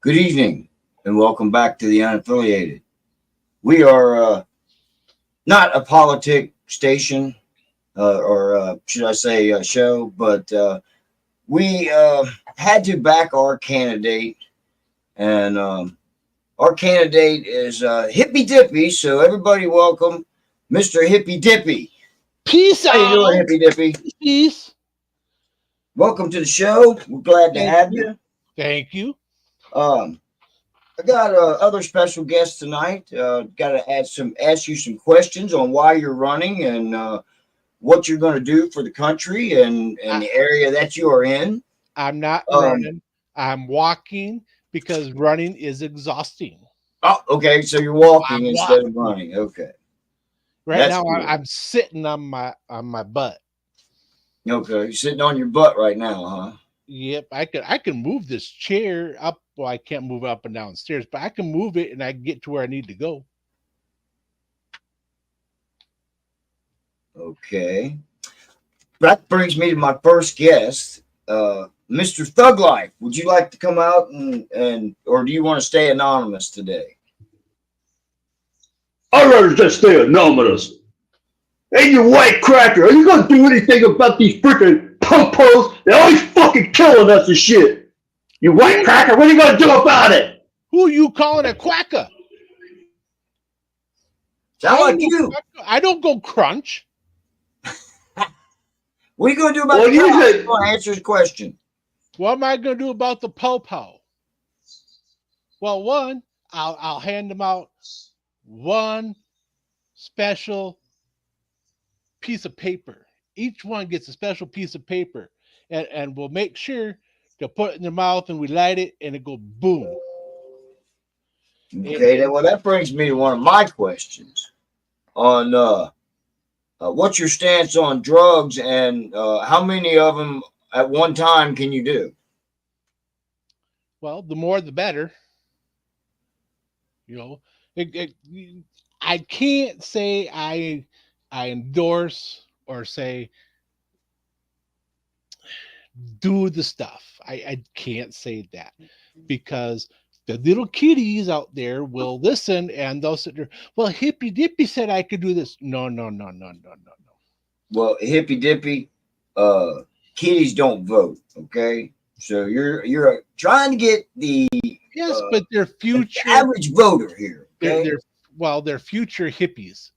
Good evening, and welcome back to the Unaffiliated. We are not a politic station, or should I say a show, but we had to back our candidate, and our candidate is Hippie Dippie. So everybody, welcome Mr. Hippie Dippie. Peace How you out. doing, Hippie Dippie? Peace. Welcome to the show. We're glad to Thank have you. you. Thank you. Um, I got other special guests tonight. Got to ask you some questions on why you're running and what you're going to do for the country and I, the area that you are in. I'm not Um, running. I'm walking because running is exhausting. okay, so you're walking I'm instead of walking. running. Okay, Right that's now, good. I'm sitting on my butt. Okay, you're sitting on your butt right now, huh? Yep, I can move this chair up. Well, I can't move up and down stairs, but I can move it and I can get to where I need to go. Okay, that brings me to my first guest, Mr. Thug Life. Would you like to come out and or do you want to stay anonymous today? I'd rather just stay anonymous. Hey, you white cracker, are you gonna do anything about these freaking popos? They're always fucking killing us and shit. You white Who cracker, what are you gonna do about it? who you calling a quacker? Sound I like ain't no you. quacker. I don't go crunch. What are you going to do about Well, the cops? I usually, want to answer his question. What am I going to do about the po-po? Well, one, I'll hand them out one special piece of paper. Each one gets a special piece of paper, and we'll make sure to put it in their mouth, and we light it, and it go boom. Okay, And well, that brings me to one of my questions on what's your stance on drugs and how many of them at one time can you do? well, the more the better. You know, I can't say I endorse or say do the stuff. I can't say that because the little kiddies out there will listen and they'll sit there. Well, Hippie Dippie said I could do this. No, no, no, no, no, no, no. Well, hippy dippy, uh, kiddies don't vote. Okay, so you're trying to get Yes, but they're the future. average voter here. They're Okay, they're well, they're future hippies.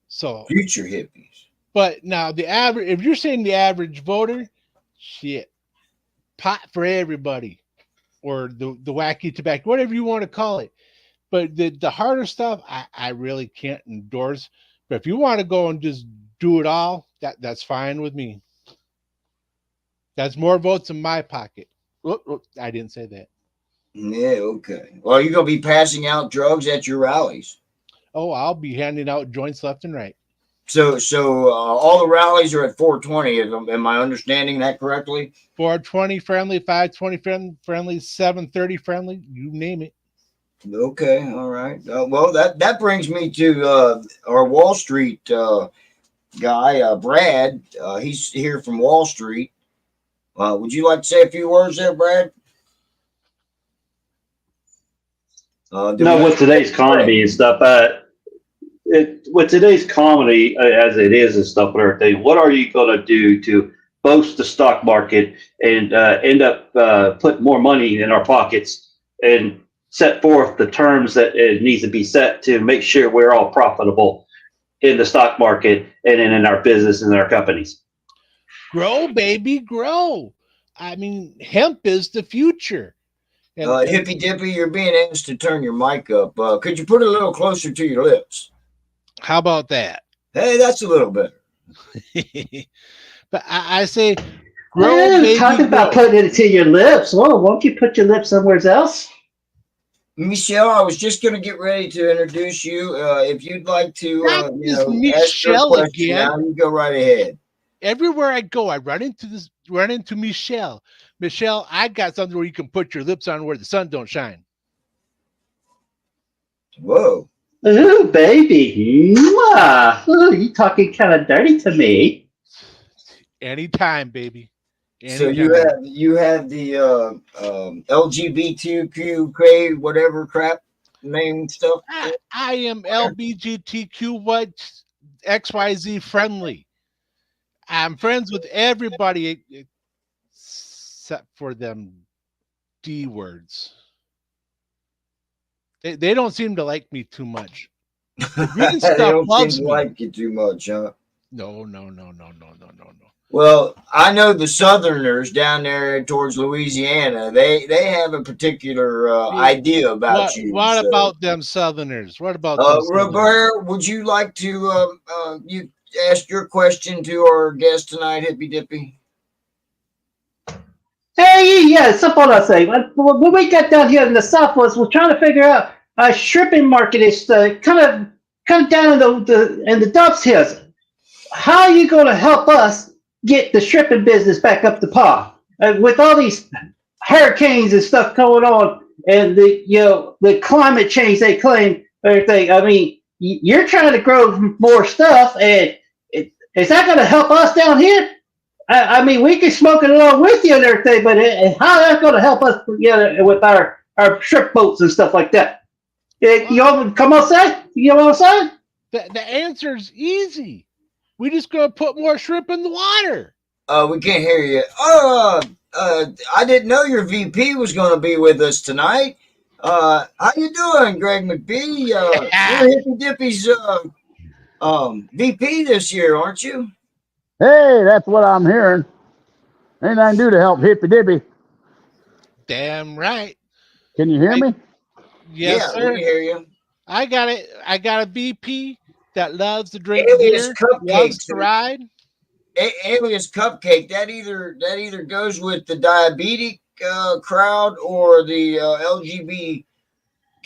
So, future hippies. but now the average. If you're saying the average voter, shit, pot for everybody, or the wacky tobacco, whatever you want to call it. But the harder stuff, I really can't endorse. But if you want to go and just do it all, that's fine with me. That's more votes in my pocket. I didn't say that. Yeah, okay. Well, you're gonna be passing out drugs at your rallies. Oh, I'll be handing out joints left and right. So all the rallies are at 420. Am I understanding that correctly? 420 friendly, 520 friendly, 730 friendly, you name it. Okay, all right. Well, that brings me to our Wall Street guy, Brad. He's here from Wall Street. Would you like to say a few words there, Brad? Did we no, lose with today's Brad? comedy and stuff, with today's comedy as it is and stuff and everything, what are you gonna do to boost the stock market and end up putting more money in our pockets and set forth the terms that it needs to be set to make sure we're all profitable in the stock market and in our business and our companies. Grow, baby, grow. I mean, hemp is the future. And Hippy Dippy, you're being asked to turn your mic up. Could you put it a little closer to your lips? how about that? Hey, that's a little better. But I say, grow, Oh, baby, talking about grow. putting it to your lips. Well, won't you put your lips somewhere else? Michelle, I was just going to get ready to introduce you. If you'd like to, Not this ask your Michelle question again. now, you go right ahead. Everywhere I go, I run into Michelle. Michelle, I got something where you can put your lips on where the sun don't shine. Whoa. Ooh, baby. Mwah. Ooh, you talking kind of dirty to me. Anytime, baby. So Anytime. you have the LGBTQ whatever crap name stuff. I am LBGTQ what XYZ friendly. I'm friends with everybody except for them D words. They don't seem to like me too much. The green They stuff don't seem loves to me. like you too much, huh? No. Well, I know the Southerners down there towards Louisiana. They have a particular Hey, idea about you. what So, about them Southerners? What about them Southerners? Robert, would you like to you ask your question to our guest tonight, Hippie Dippie? Hey, yeah, something I say. When we got down here in the Southwest, we're trying to figure out shrimping market is kind of down in the dumps here. How are you going to help us get the shrimping business back up to par with all these hurricanes and stuff going on, and the climate change they claim everything? I mean, you're trying to grow more stuff, and is that going to help us down here? I mean, we can smoke it along with you and everything, but how that's going to help us together with our shrimp boats and stuff like that? You all come on, say? You know what I'm saying? The answer's easy. We just gonna put more shrimp in the water. We can't hear you. I didn't know your VP was going to be with us tonight. How you doing, Greg McBee? You're Hippie Dippie's VP this year, aren't you? Hey, that's what I'm hearing. Anything I can do to help Hippie Dippie. Damn right. Can you hear me? Yes, Yeah, sir. we hear you. I got it. I got a VP that loves to drink Alias beer, loves Cupcakes. to ride. Alias Cupcake. That either goes with the diabetic crowd or the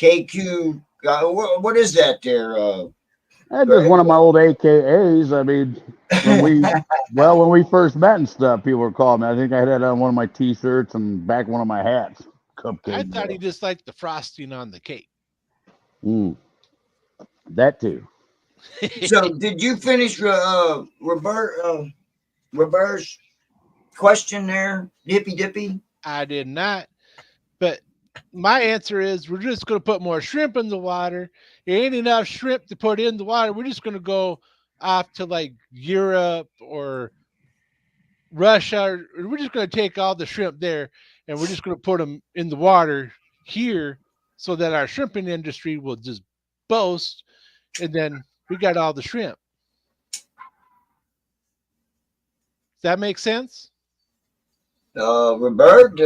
LGBTQ. What is that there? That's just one of my old AKAs. I mean, when we first met and stuff, people were calling me. I think I had that on one of my T-shirts and back one of my hats. Cupcake. I thought he just liked the frosting on the cake. That too. So, did you finish Robert's question there, Dippy Dippy? I did not. But my answer is we're just going to put more shrimp in the water. There ain't enough shrimp to put in the water. We're just going to go off to like Europe or Russia. We're just going to take all the shrimp there and we're just going to put them in the water here so that our shrimping industry will just boast. And then we got all the shrimp. Does that make sense? Robert?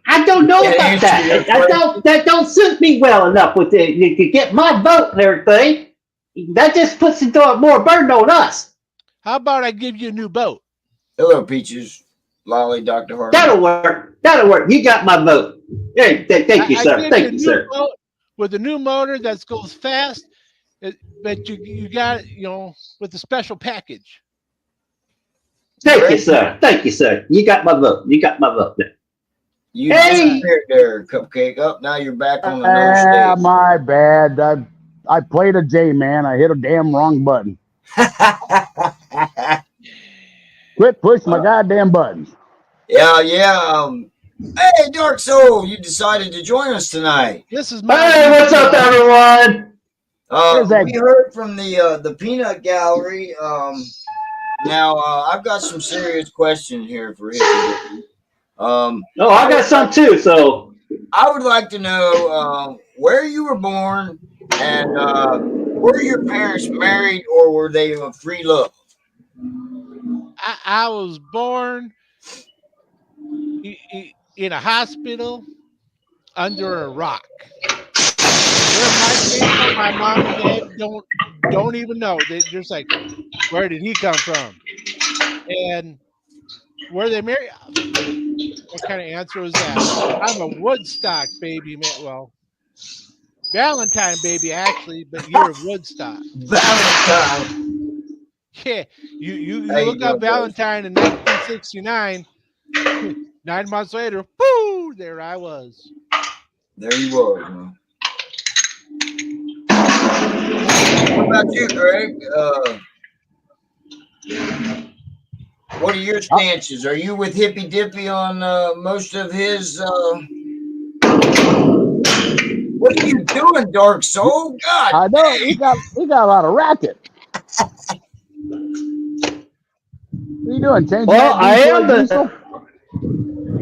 I don't know about that. That don't suit me well enough with it. You could get my vote and everything. That just puts more burden on us. How about I give you a new boat? Hello, Peaches. Lolly, Dr. Harvey. That'll work. You got my vote. Hey, thank you, sir. Thank you, sir. With a new motor that goes fast, but you got it, with a special package. Thank you, sir. Thank you, sir. You got my vote. You disappeared there, Cupcake. Up now you're back on the no stage. My bad. I played a J-man. I hit a damn wrong button. Quit pushing my goddamn buttons. Yeah. Hey, Dark Soul, you decided to join us tonight. This is my. Hey, what's up, everyone? We heard from the Peanut Gallery. Now I've got some serious questions here for Hippie. I got some too. So I would like to know where you were born and were your parents married or were they of free love? I was born in a hospital under a rock. Where my came from, my mom and dad don't even know. They're just like, where did he come from? And were they married? What kind of answer was that? I'm a Woodstock baby, man. Well, Valentine baby, actually, but you're a Woodstock. Valentine. Yeah, you look up Valentine in 1969. 9 months later, whoo, there I was. There you were. Huh? What about you, Greg? What are your stances? Are you with Hippie Dippie on most of his? What are you doing, Dark Soul? God, I know he got a lot of racket. What are you doing? Changing Well, that D for a diesel?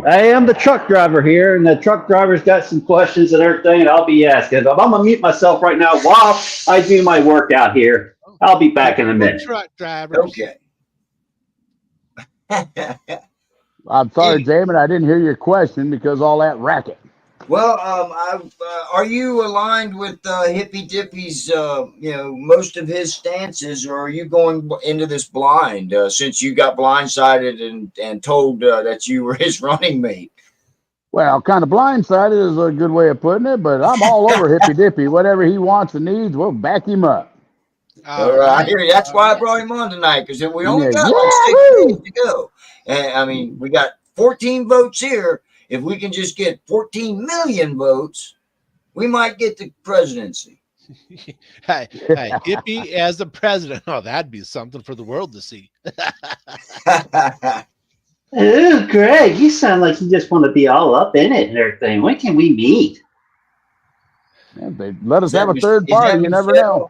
I am the truck driver here, and the truck driver's got some questions and everything, and I'll be asking. But I'm gonna mute myself right now while I do my workout here. I'll be back in a minute. Truck drivers. okay. I'm sorry, Jamin, I didn't hear your question because all that racket. Well, are you aligned with Hippie Dippie's, most of his stances, or are you going into this blind since you got blindsided and told that you were his running mate? Well, kind of blindsided is a good way of putting it, but I'm all over Hippie Dippie. Whatever he wants and needs, we'll back him up. All right, I hear you. That's why I brought him on tonight, because we only got like 6 days to go. And I mean, we got 14 votes here. If we can just get 14 million votes, we might get the presidency. Hey, Hippie as the president. Oh, that'd be something for the world to see. Oh, Greg, you sound like you just want to be all up in it and everything. When can we meet? Yeah, they let us have a third party. You never know.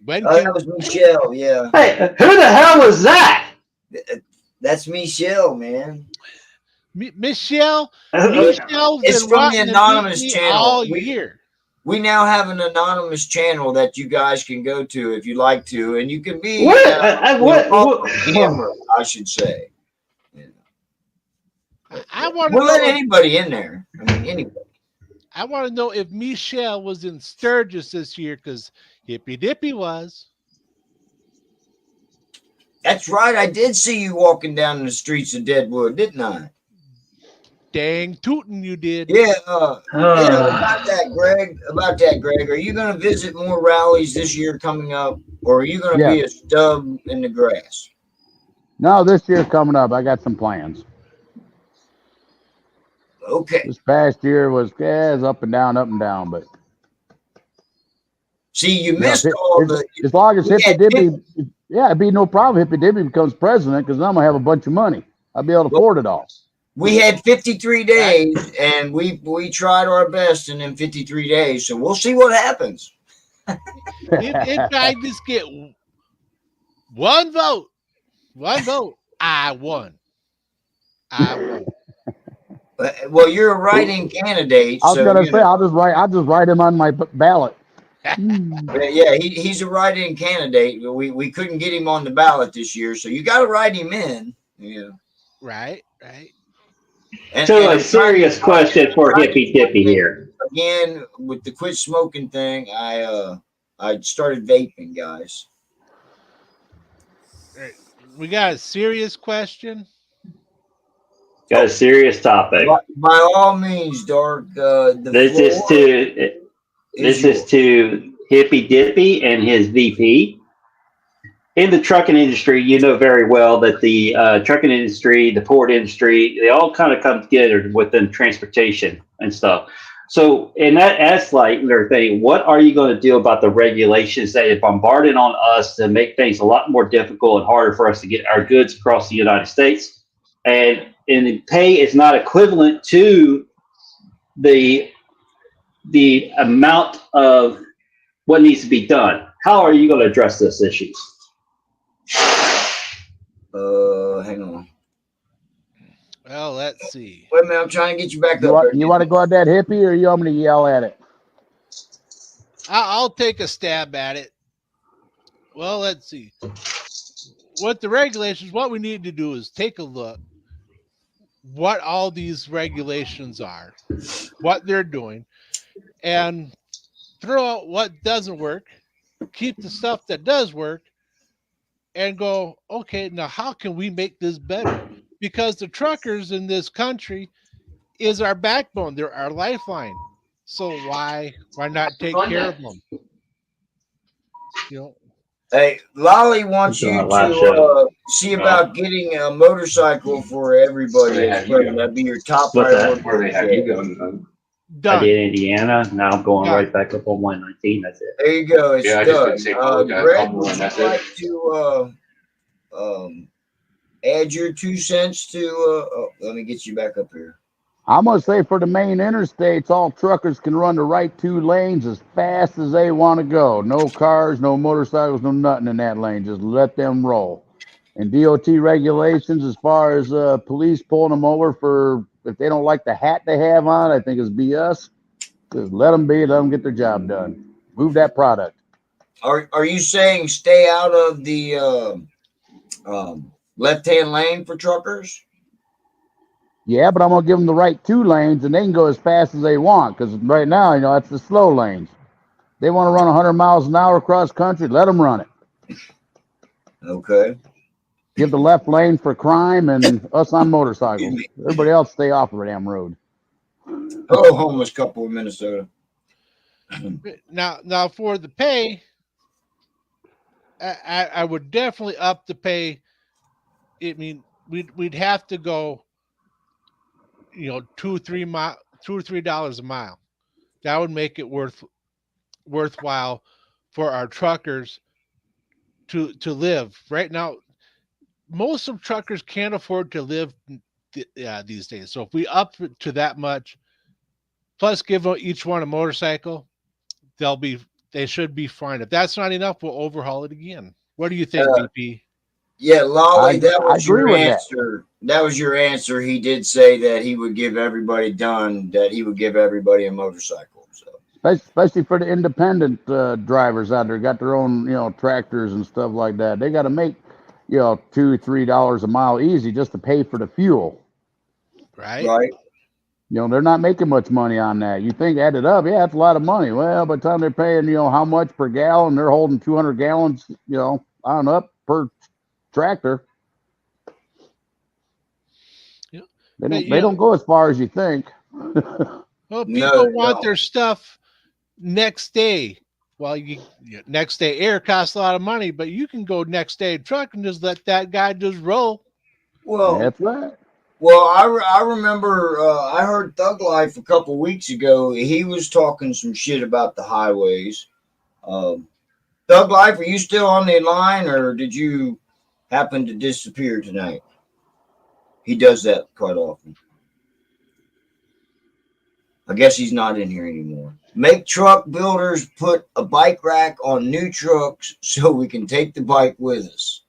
When that was Michelle, yeah. Hey, who the hell was that? That's Michelle, man. Michelle? It's from the anonymous channel. All year. We now have an anonymous channel that you guys can go to if you like to, and you can be what? Camera, I should say. I want to let anybody in there. I mean, anybody. I want to know if Michelle was in Sturgis this year, because Hippie Dippie was. That's right. I did see you walking down the streets of Deadwood, didn't I? Dang tootin' you did. Yeah. About that, Greg. Are you going to visit more rallies this year coming up, or are you going to be a stub in the grass? No, this year coming up, I got some plans. Okay. This past year was up and down, but see, you missed all the. As long as Hippie Dippie, it'd be no problem. Hippie Dippie becomes president because I'm gonna have a bunch of money. I'll be able to afford it all. We had 53 days, and we tried our best in them 53 days. So we'll see what happens. If I just get one vote, I won. Well, you're a write-in candidate. I was gonna say I'll just write him on my ballot. Yeah, he's a write-in candidate. We couldn't get him on the ballot this year, so you got to write him in. Yeah. Right. So a serious question for Hippie Dippie here. Again, with the quit smoking thing, I started vaping, guys. We got a serious question. Got a serious topic. By all means, Dark. This is to Hippie Dippie and his VP. In the trucking industry, you know very well that the trucking industry, the port industry, they all kind of come together within transportation and stuff. So in that aspect and everything, what are you going to do about the regulations that are bombarded on us to make things a lot more difficult and harder for us to get our goods across the United States? And the pay is not equivalent to the amount of what needs to be done. How are you going to address those issues? Hang on. Well, let's see. Wait a minute, I'm trying to get you back up. You want to go at that, Hippie, or you want me to yell at it? I'll take a stab at it. Well, let's see. With the regulations, what we need to do is take a look what all these regulations are, what they're doing, and throw out what doesn't work, keep the stuff that does work, and go, okay, now how can we make this better? Because the truckers in this country is our backbone. They're our lifeline. So why not take care of them? You know. Hey, Lolly wants you to see about getting a motorcycle for everybody. That'd be your top priority. Where they have you going? I did Indiana. Now I'm going right back up on 119. That's it. There you go. It's I done. just didn't say Greg, would you like to add your 2 cents to? Let me get you back up here. I'm gonna say for the main interstates, all truckers can run the right 2 lanes as fast as they want to go. No cars, no motorcycles, no nothing in that lane. Just let them roll. And DOT regulations, as far as police pulling them over for if they don't like the hat they have on, I think is BS. Just let them be, let them get their job done. Move that product. Are you saying stay out of the left-hand lane for truckers? Yeah, but I'm gonna give them the right 2 lanes, and they can go as fast as they want. Because right now, that's the slow lanes. They want to run 100 miles an hour across country. Let them run it. Okay. Give the left lane for crime and us on motorcycles. Everybody else stay off the damn road. Oh, homeless couple in Minnesota. Now for the pay, I would definitely up the pay. I mean, we'd have to go, $2 or $3 a mile. That would make it worthwhile for our truckers to live. Right now, most of truckers can't afford to live these days. So if we up it to that much, plus give each one a motorcycle, they should be fine. If that's not enough, we'll overhaul it again. What do you think, BP? Yeah, Lolly, that I was agree your with that. answer. That was your answer. He did say that he would give everybody a motorcycle. So Especially for the independent drivers out there, got their own, tractors and stuff like that. They got to make, $2-3 a mile easy just to pay for the fuel. Right? right. They're not making much money on that. You think add it up, yeah, that's a lot of money. Well, by the time they're paying, how much per gallon, they're holding 200 gallons, on up per tractor. Yeah. They don't go as far as you think. Well, No, people they want don't. their stuff next day. Well, next day air costs a lot of money, but you can go next day truck and just let that guy just roll. Well, That's right. I remember I heard Thug Life a couple weeks ago. He was talking some shit about the highways. Thug Life, are you still on the line, or did you happen to disappear tonight? He does that quite often. I guess he's not in here anymore. Make truck builders put a bike rack on new trucks so we can take the bike with us.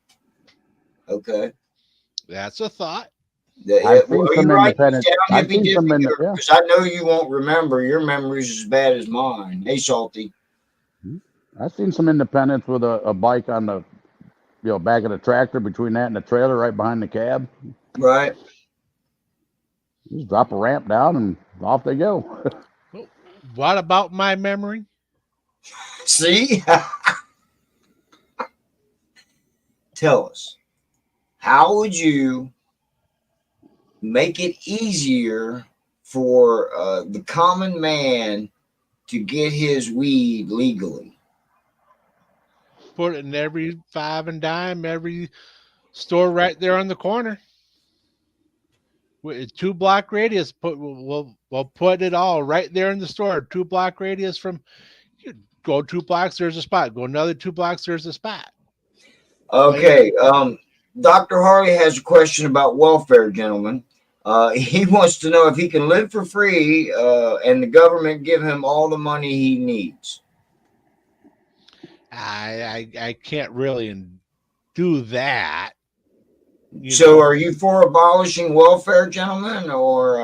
Okay. That's a thought. I've seen Are you some writing independent. this down, I've Hippie seen some Dippie? in yeah. Because I know you won't remember. Your memory's as bad as mine. Hey, Salty. I've seen some independents with a bike on the back of the tractor, between that and the trailer right behind the cab. Right. Just drop a ramp down and off they go. Well, what about my memory? See? Tell us. How would you make it easier for the common man to get his weed legally? Put it in every 5 and dime, every store right there on the corner. With 2-block radius, we'll put it all right there in the store. 2-block radius from you go 2 blocks, there's a spot. Go another 2 blocks, there's a spot. Okay. Dr. Harley has a question about welfare, gentlemen. He wants to know if he can live for free and the government give him all the money he needs. I can't really do that. So are you for abolishing welfare, gentlemen, or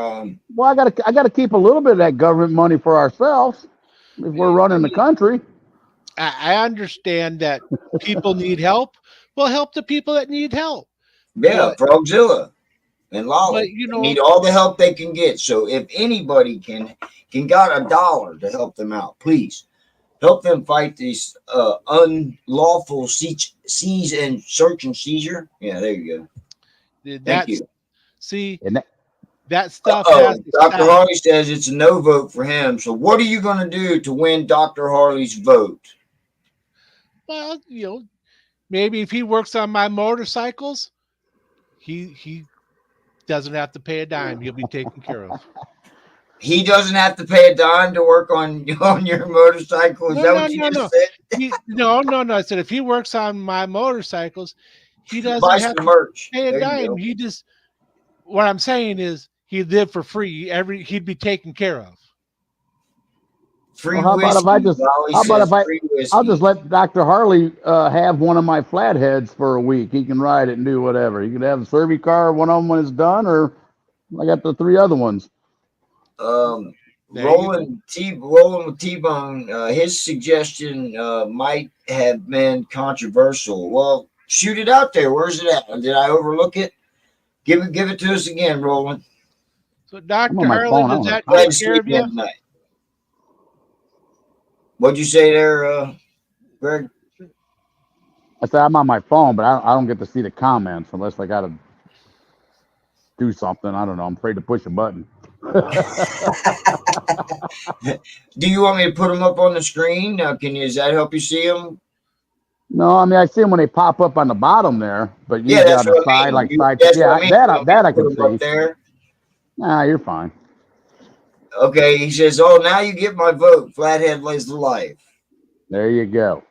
Well, I gotta keep a little bit of that government money for ourselves if we're running the country. I understand that people need help. Well, help the people that need help. yeah, Frogzilla and Lolly need all the help they can get. So if anybody can got $1 to help them out, please help them fight this unlawful seize and search and seizure. Yeah, there you go. Thank you. See, And that stuff has to Dr. stop. Harley says it's a no vote for him. So what are you going to do to win Dr. Harley's vote? Well, maybe if he works on my motorcycles, he doesn't have to pay a dime. He'll be taken care of. He doesn't have to pay a dime to work on your motorcycle. Is that what you just said? No. I said if he works on my motorcycles, he doesn't Buy have some to merch. pay a There you dime. go. He just, what I'm saying is, he'd live for free. He'd be taken care of. Free Well, how about if I whiskey. just? Molly How about says if I? free I'll whiskey. just let Dr. Harley have one of my flatheads for a week. He can ride it and do whatever. He can have the Serby car, one of them when it's done, or I got the 3 other ones. There you Rolling with T-Bone, his suggestion might have been controversial. Well, shoot it out there. Where's it at? Did I overlook it? Give it to us again, Roland. So, I'm Dr. on my Harlan, phone. I does wanna that Go ahead take and care sleep of you? in tonight. What'd you say there, Greg? I said I'm on my phone, but I don't get to see the comments unless I got to do something. I don't know. I'm afraid to push a button. Do you want me to put them up on the screen? Does that help you see them? No, I mean I see them when they pop up on the bottom there, but Yeah, usually that's on the what I side, mean. like side. That's Yeah, what I mean. You want me that to I put can them up see. there? Nah, you're fine. Okay, he says, "Oh, now you get my vote. Flathead lays the life." There you go.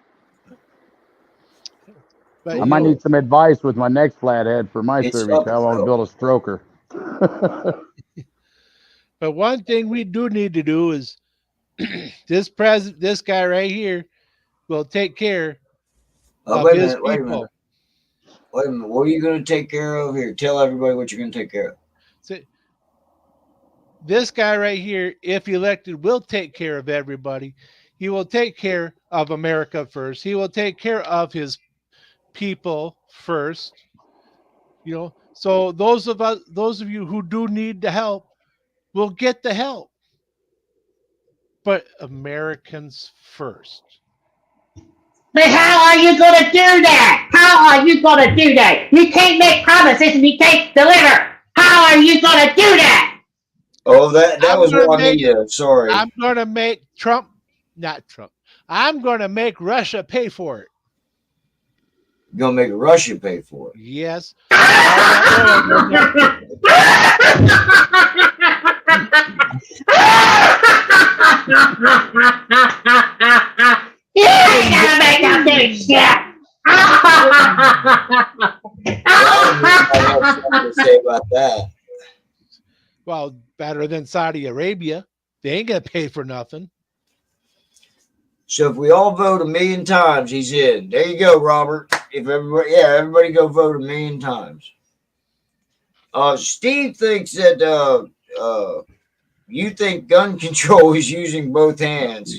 But I might you know, need some advice with my next flathead for my It's Serby car. I want to build a stroker. but one thing we do need to do is this guy right here will take care of Wait a his minute. Wait a minute. people. Wait a minute. What are you going to take care of here? Tell everybody what you're going to take care of. So, this guy right here, if elected, will take care of everybody. He will take care of America first. He will take care of his people first. You know, so those of you who do need the help will get the help. But Americans first. But how are you going to do that? How are you going to do that? You can't make promises and you can't deliver. How are you going to do that? Oh, that I'm was gonna make Juanita. Sorry. I'm gonna make Trump, not Trump. I'm gonna make Russia pay for it. You're going to make Russia pay for it. Yes. All that oil You ain't gonna make no big shit. I have something to say about that. well, better than Saudi Arabia. They ain't gonna pay for nothing. So if we all vote 1,000,000 times, he's in. There you go, Robert. If everybody go vote 1,000,000 times. Steve thinks that you think gun control is using both hands.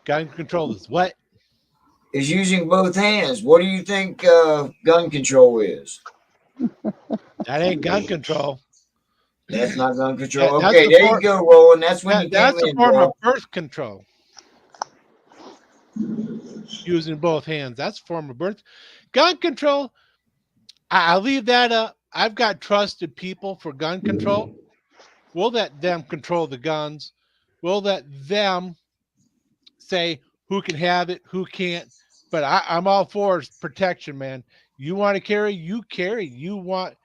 Gun control is what? Is using both hands. What do you think gun control is? That ain't gun control. That's not gun control. That's Okay, a there form- you go, Roland. That's when you came That's a in, form bro. of birth control. Using both hands. That's a form of birth. Gun control. I'll leave that up. I've got trusted people for gun control. We'll let them control the guns. We'll let them say who can have it, who can't. But I'm all for protection, man. You want to carry, you carry. You want,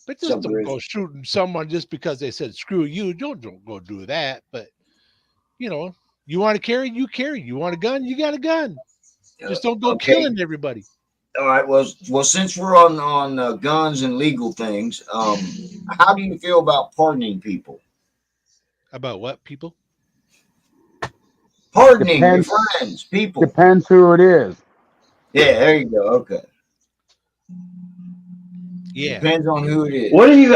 but just don't go shooting someone just because they said screw you. Don't go do that. But you know, you want to carry, you carry. You want a gun, you got a gun. Just don't go killing everybody. All right. Well, since we're on guns and legal things, how do you feel about pardoning people? About what, people? Pardoning your friends, people. Depends who it is. Yeah, there you go. Okay. Yeah. Depends on who it is. What are you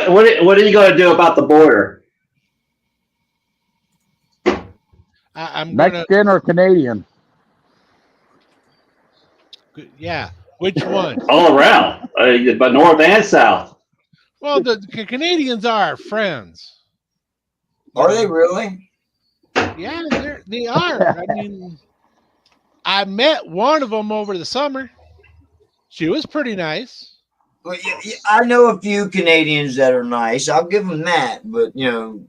going to do about the border? I'm Mexican or Canadian? Yeah. Which one? All around, but north and south. Well, the Canadians are our friends. Are they really? Yeah, they are. I mean, I met one of them over the summer. She was pretty nice. Well, I know a few Canadians that are nice. I'll give them that, but didn't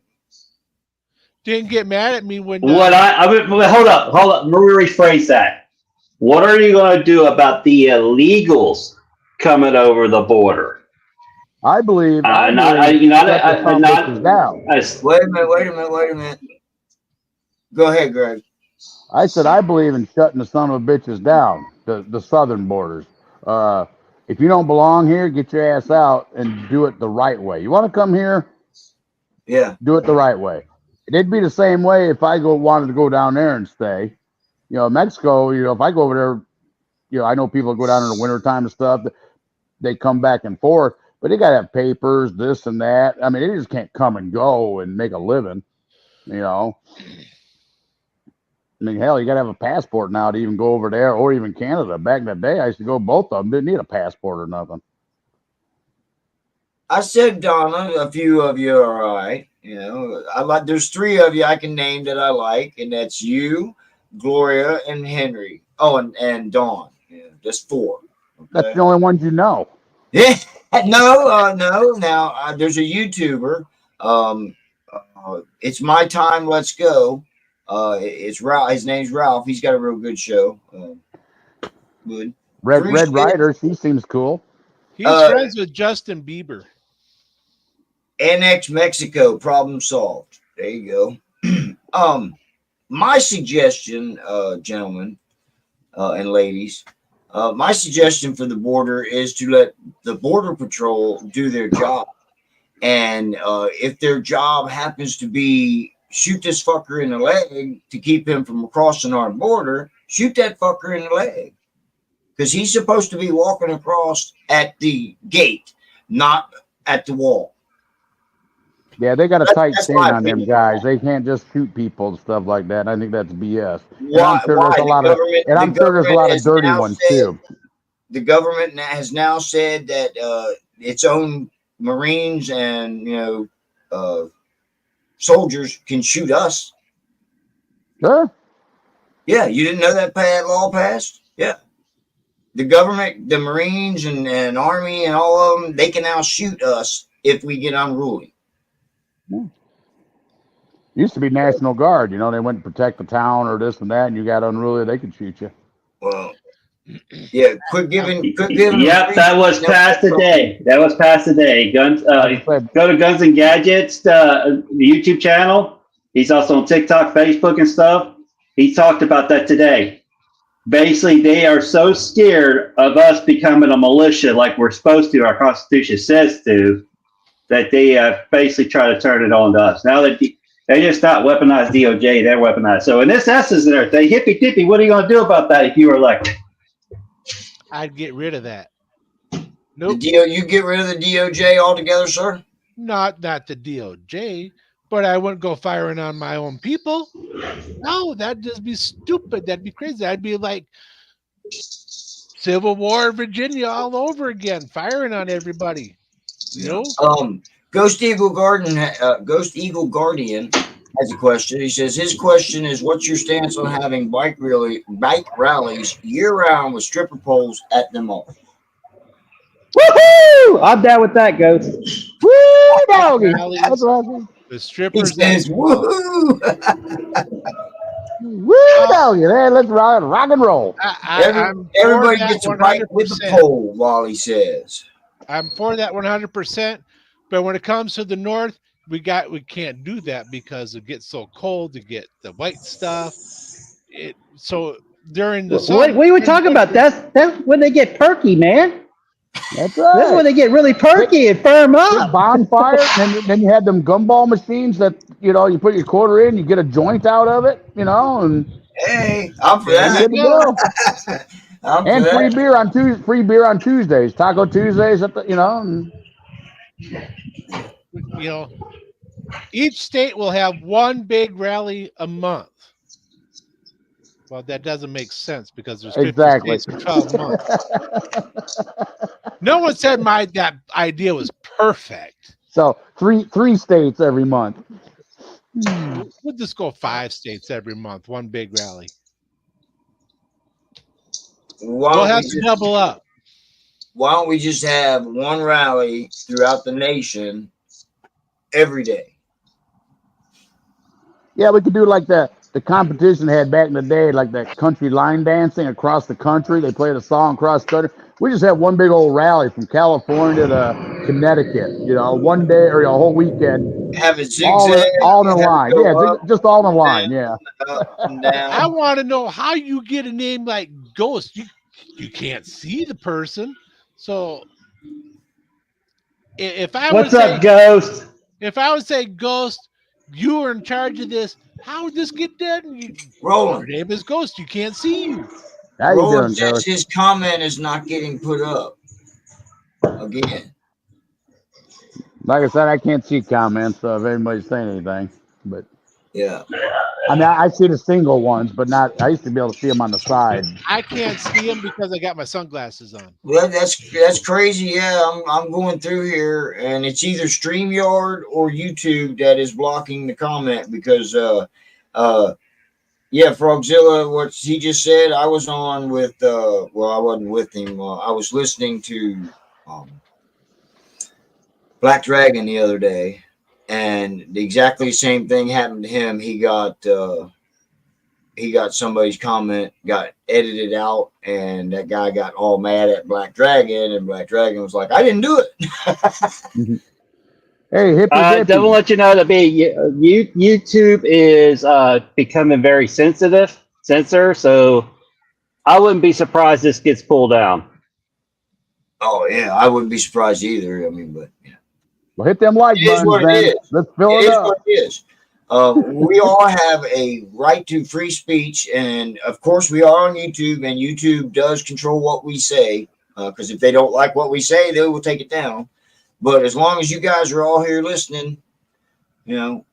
get mad at me when. Hold up. Let me rephrase that. What are you going to do about the illegals coming over the border? I believe. Wait a minute. Go ahead, Greg. I said I believe in shutting the son of a bitches down. the southern borders. If you don't belong here, get your ass out and do it the right way. You want to come here, Yeah. do it the right way. It'd be the same way if I wanted to go down there and stay. Mexico, if I go over there, I know people go down in the wintertime and stuff. They come back and forth, but they got to have papers, this and that. I mean, they just can't come and go and make a living, I mean, hell, you got to have a passport now to even go over there or even Canada. Back in the day, I used to go both of them. Didn't need a passport or nothing. I said, Donna, a few of you are all right. There's 3 of you I can name that I like, and that's you, Gloria, and Henry. Oh, and Dawn. Yeah, just 4. Okay? That's the only ones you know. Yeah. No. Now, there's a YouTuber. It's My Time, Let's Go. It's Ralph. His name's Ralph. He's got a real good show. Good. Red Rider, she seems cool. He's friends with Justin Bieber. Annex Mexico, problem solved. There you go. My suggestion, gentlemen and ladies, my suggestion for the border is to let the Border Patrol do their job. And if their job happens to be shoot this fucker in the leg to keep him from crossing our border, shoot that fucker in the leg. Because he's supposed to be walking across at the gate, not at the wall. Yeah, they got a tight that's stand my on them opinion. guys. They can't just shoot people and stuff like that. I think that's BS. Why? I'm sure there's a lot of, and I'm sure there's a lot of dirty ones too. The government has now said that its own Marines and soldiers can shoot us. Sure. Yeah, you didn't know that law passed? Yeah. The government, the Marines and Army and all of them, they can now shoot us if we get unruly. Yeah. Used to be National Guard, they went to protect the town or this and that, and you got unruly, they could shoot you. Well, yeah, quit giving. Yep, that was past the day. That was past the day. Guns. Go to Guns and Gadgets, the YouTube channel. He's also on TikTok, Facebook, and stuff. He talked about that today. Basically, they are so scared of us becoming a militia like we're supposed to, our Constitution says to, that they basically try to turn it on to us. Now that they just not weaponized DOJ, they're weaponized. So in this essence and everything, Hippie Dippie, what are you going to do about that if you were elected? I'd get rid of that. Nope. You get rid of the DOJ altogether, sir? Not the DOJ, but I wouldn't go firing on my own people. No, that'd just be stupid. That'd be crazy. I'd be like Civil War Virginia all over again, firing on everybody. Ghost Eagle Guardian has a question. He says his question is, what's your stance on having bike rallies year round with stripper poles at them all? Woohoo! I'm down with that, Ghost. Woo, doggy. Rallies, the He strippers. says, woohoo! Woo, doggy. Hey, let's rock and roll. Everybody gets a bike with a pole, Wally says. I'm for that 100%. But when it comes to the north, we can't do that because it gets so cold to get the white stuff. So during the What are you talking about? That's when they get perky, man. That's right. That's when they get really perky and firm up. Bonfire, and then you had them gumball machines that you put your quarter in, you get a joint out of it, and hey, I'm for that. Good to go. And free beer on Tuesdays, Taco Tuesdays at the each state will have one big rally a month. Well, that doesn't make sense because there's 50 states for 12 months. No one said that idea was perfect. So three states every month. We'll just go 5 states every month, one big rally. We'll have to double up. Why don't we just have one rally throughout the nation every day? Yeah, we could do like the competition they had back in the day, like that country line dancing across the country. They played a song across the country. We just have one big old rally from California to Connecticut, one day or a whole weekend. Have it zigzag. All in a line. Yeah, just all in a line. Yeah. Up and down. I want to know how you get a name like Ghost. you can't see the person. So if I What's would up, say, Ghost? if I would say, Ghost, you are in charge of this, how would this get done? Your Roland. name is Ghost. You can't see you. How you Roland doing, says Ghost? his comment is not getting put up again. Like I said, I can't see comments, so if anybody's saying anything, but Yeah. I mean, I see the single ones, but not. I used to be able to see them on the side. I can't see him because I got my sunglasses on. Well, that's crazy. Yeah, I'm going through here, and it's either StreamYard or YouTube that is blocking the comment because yeah, Frogzilla, what he just said, I was on with well, I wasn't with him. I was listening to Black Dragon the other day, and exactly the same thing happened to him. He got somebody's comment got edited out, and that guy got all mad at Black Dragon, and Black Dragon was like, I didn't do it. Hey, Hippie Devil, Dippie. let you know that YouTube is becoming very censor. So I wouldn't be surprised this gets pulled down. Oh yeah, I wouldn't be surprised either. I mean, but yeah. Well, hit them like It is buttons, what it then. is. Let's fill It it is up. what it is. We all have a right to free speech, and of course, we are on YouTube, and YouTube does control what we say. Because if they don't like what we say, they will take it down. But as long as you guys are all here listening, you know.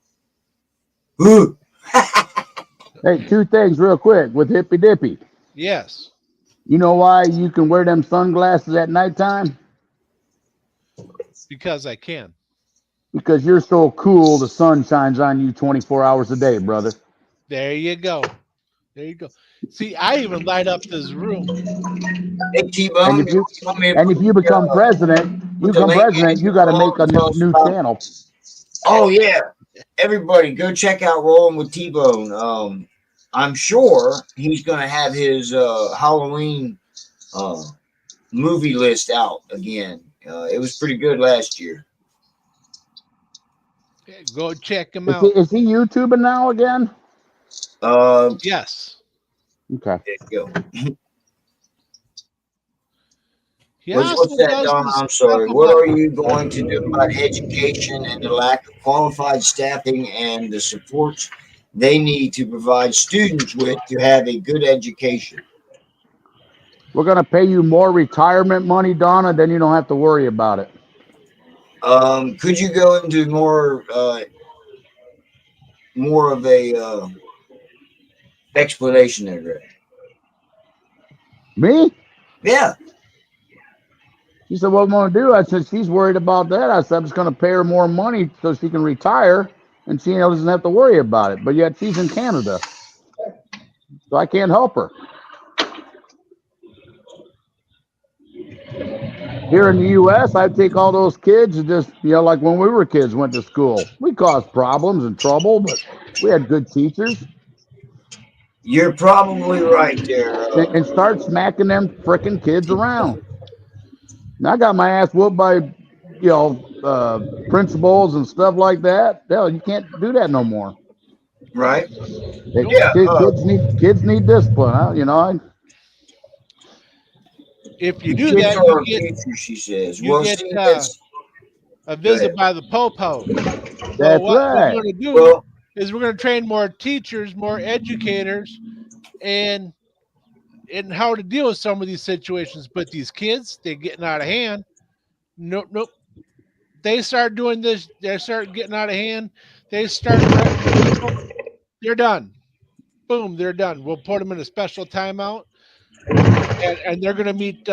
Ooh. Hey, two things real quick with Hippie Dippie. Yes. You know why you can wear them sunglasses at nighttime? Because I can. Because you're so cool, the sun shines on you 24 hours a day, brother. There you go. There you go. See, I even light up this room. Hey, T-Bone, And if you want me to and if you become president, put the link in you got to make a tell us new about- channel. Oh yeah, everybody go check out Rolling with T-Bone. I'm sure he's gonna have his Halloween movie list out again. It was pretty good last year. Go check him out. Is he YouTubing now again? Yes. Okay. There you go. He What's also that, does Don? this I'm sorry. stuff What about- are you going to do about education and the lack of qualified staffing and the supports they need to provide students with to have a good education? We're gonna pay you more retirement money, Donna, then you don't have to worry about it. Could you go into more of a explanation there, Greg? Me? Yeah. She said, what am I gonna do? I said, she's worried about that. I said, I'm just gonna pay her more money so she can retire and she doesn't have to worry about it. But yet she's in Canada. So I can't help her. Here in the US, I'd take all those kids and just, like when we were kids, went to school. We caused problems and trouble, but we had good teachers. You're probably right there. And start smacking them frickin' kids around. And I got my ass whooped by, principals and stuff like that. Hell, you can't do that no more. Right? Yeah, kids need discipline. If you do Kids that, are our you get future, she says. you Well, get, see, that's a visit by the Popo. That's what right. we're going to do well. is we're going to train more teachers, more educators, and how to deal with some of these situations. But these kids, they're getting out of hand. Nope. They start doing this. They start getting out of hand. They start. They're done. Boom, they're done. We'll put them in a special timeout, and they're going to meet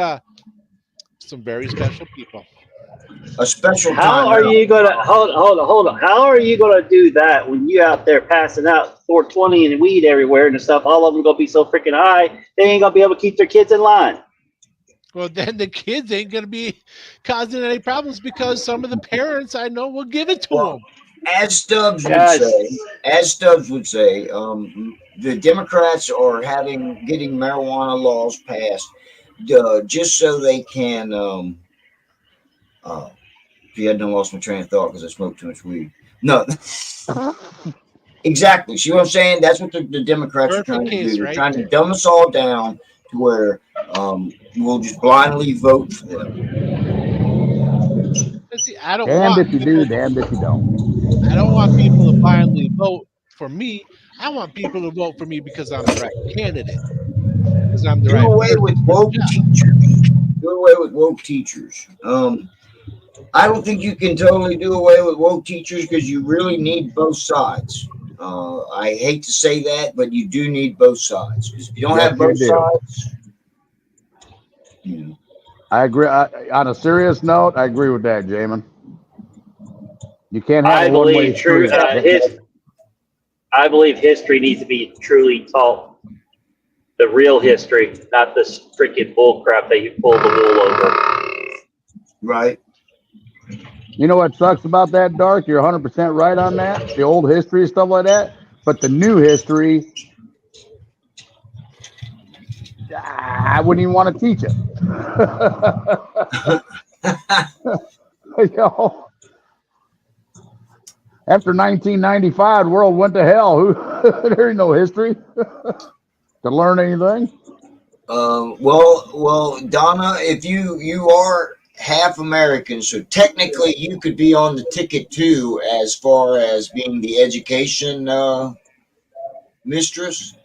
some very special people. A special How are you gonna hold on? How are you gonna do that when you out there passing out 420 and weed everywhere and stuff? All of them gonna be so freaking high, they ain't gonna be able to keep their kids in line. Well, then the kids ain't going to be causing any problems because some of the parents I know will give it to them. As Stubbs would say, the Democrats are getting marijuana laws passed just so they can. I done lost my train of thought because I smoked too much weed. No, exactly. See what I'm saying? That's what the Democrats are trying to do. They're trying to dumb us all down to where we'll just blindly vote for them. See, I don't Damned want if you do, damned if you don't. I don't want people to blindly vote for me. I want people to vote for me because I'm the right candidate. Because I'm the Do right away person with for the woke job. teachers. Do away with woke teachers. I don't think you can totally do away with woke teachers because you really need both sides. I hate to say that, but you do need both sides. Because if you don't Yes, have you both do. sides, you know. I agree. On a serious note, I agree with that, Jamin. You can't have I a one-way believe true. street. I believe history needs to be truly taught. The real history, not this freaking bull crap that you pull the wool over. Right. You know what sucks about that, Dark? You're 100% right on that. The old history, stuff like that. But the new history, I wouldn't even want to teach it. You know, after 1995, the world went to hell. There ain't no history to learn anything. Well, Donna, if you are half American, so technically you could be on the ticket too, as far as being the education mistress.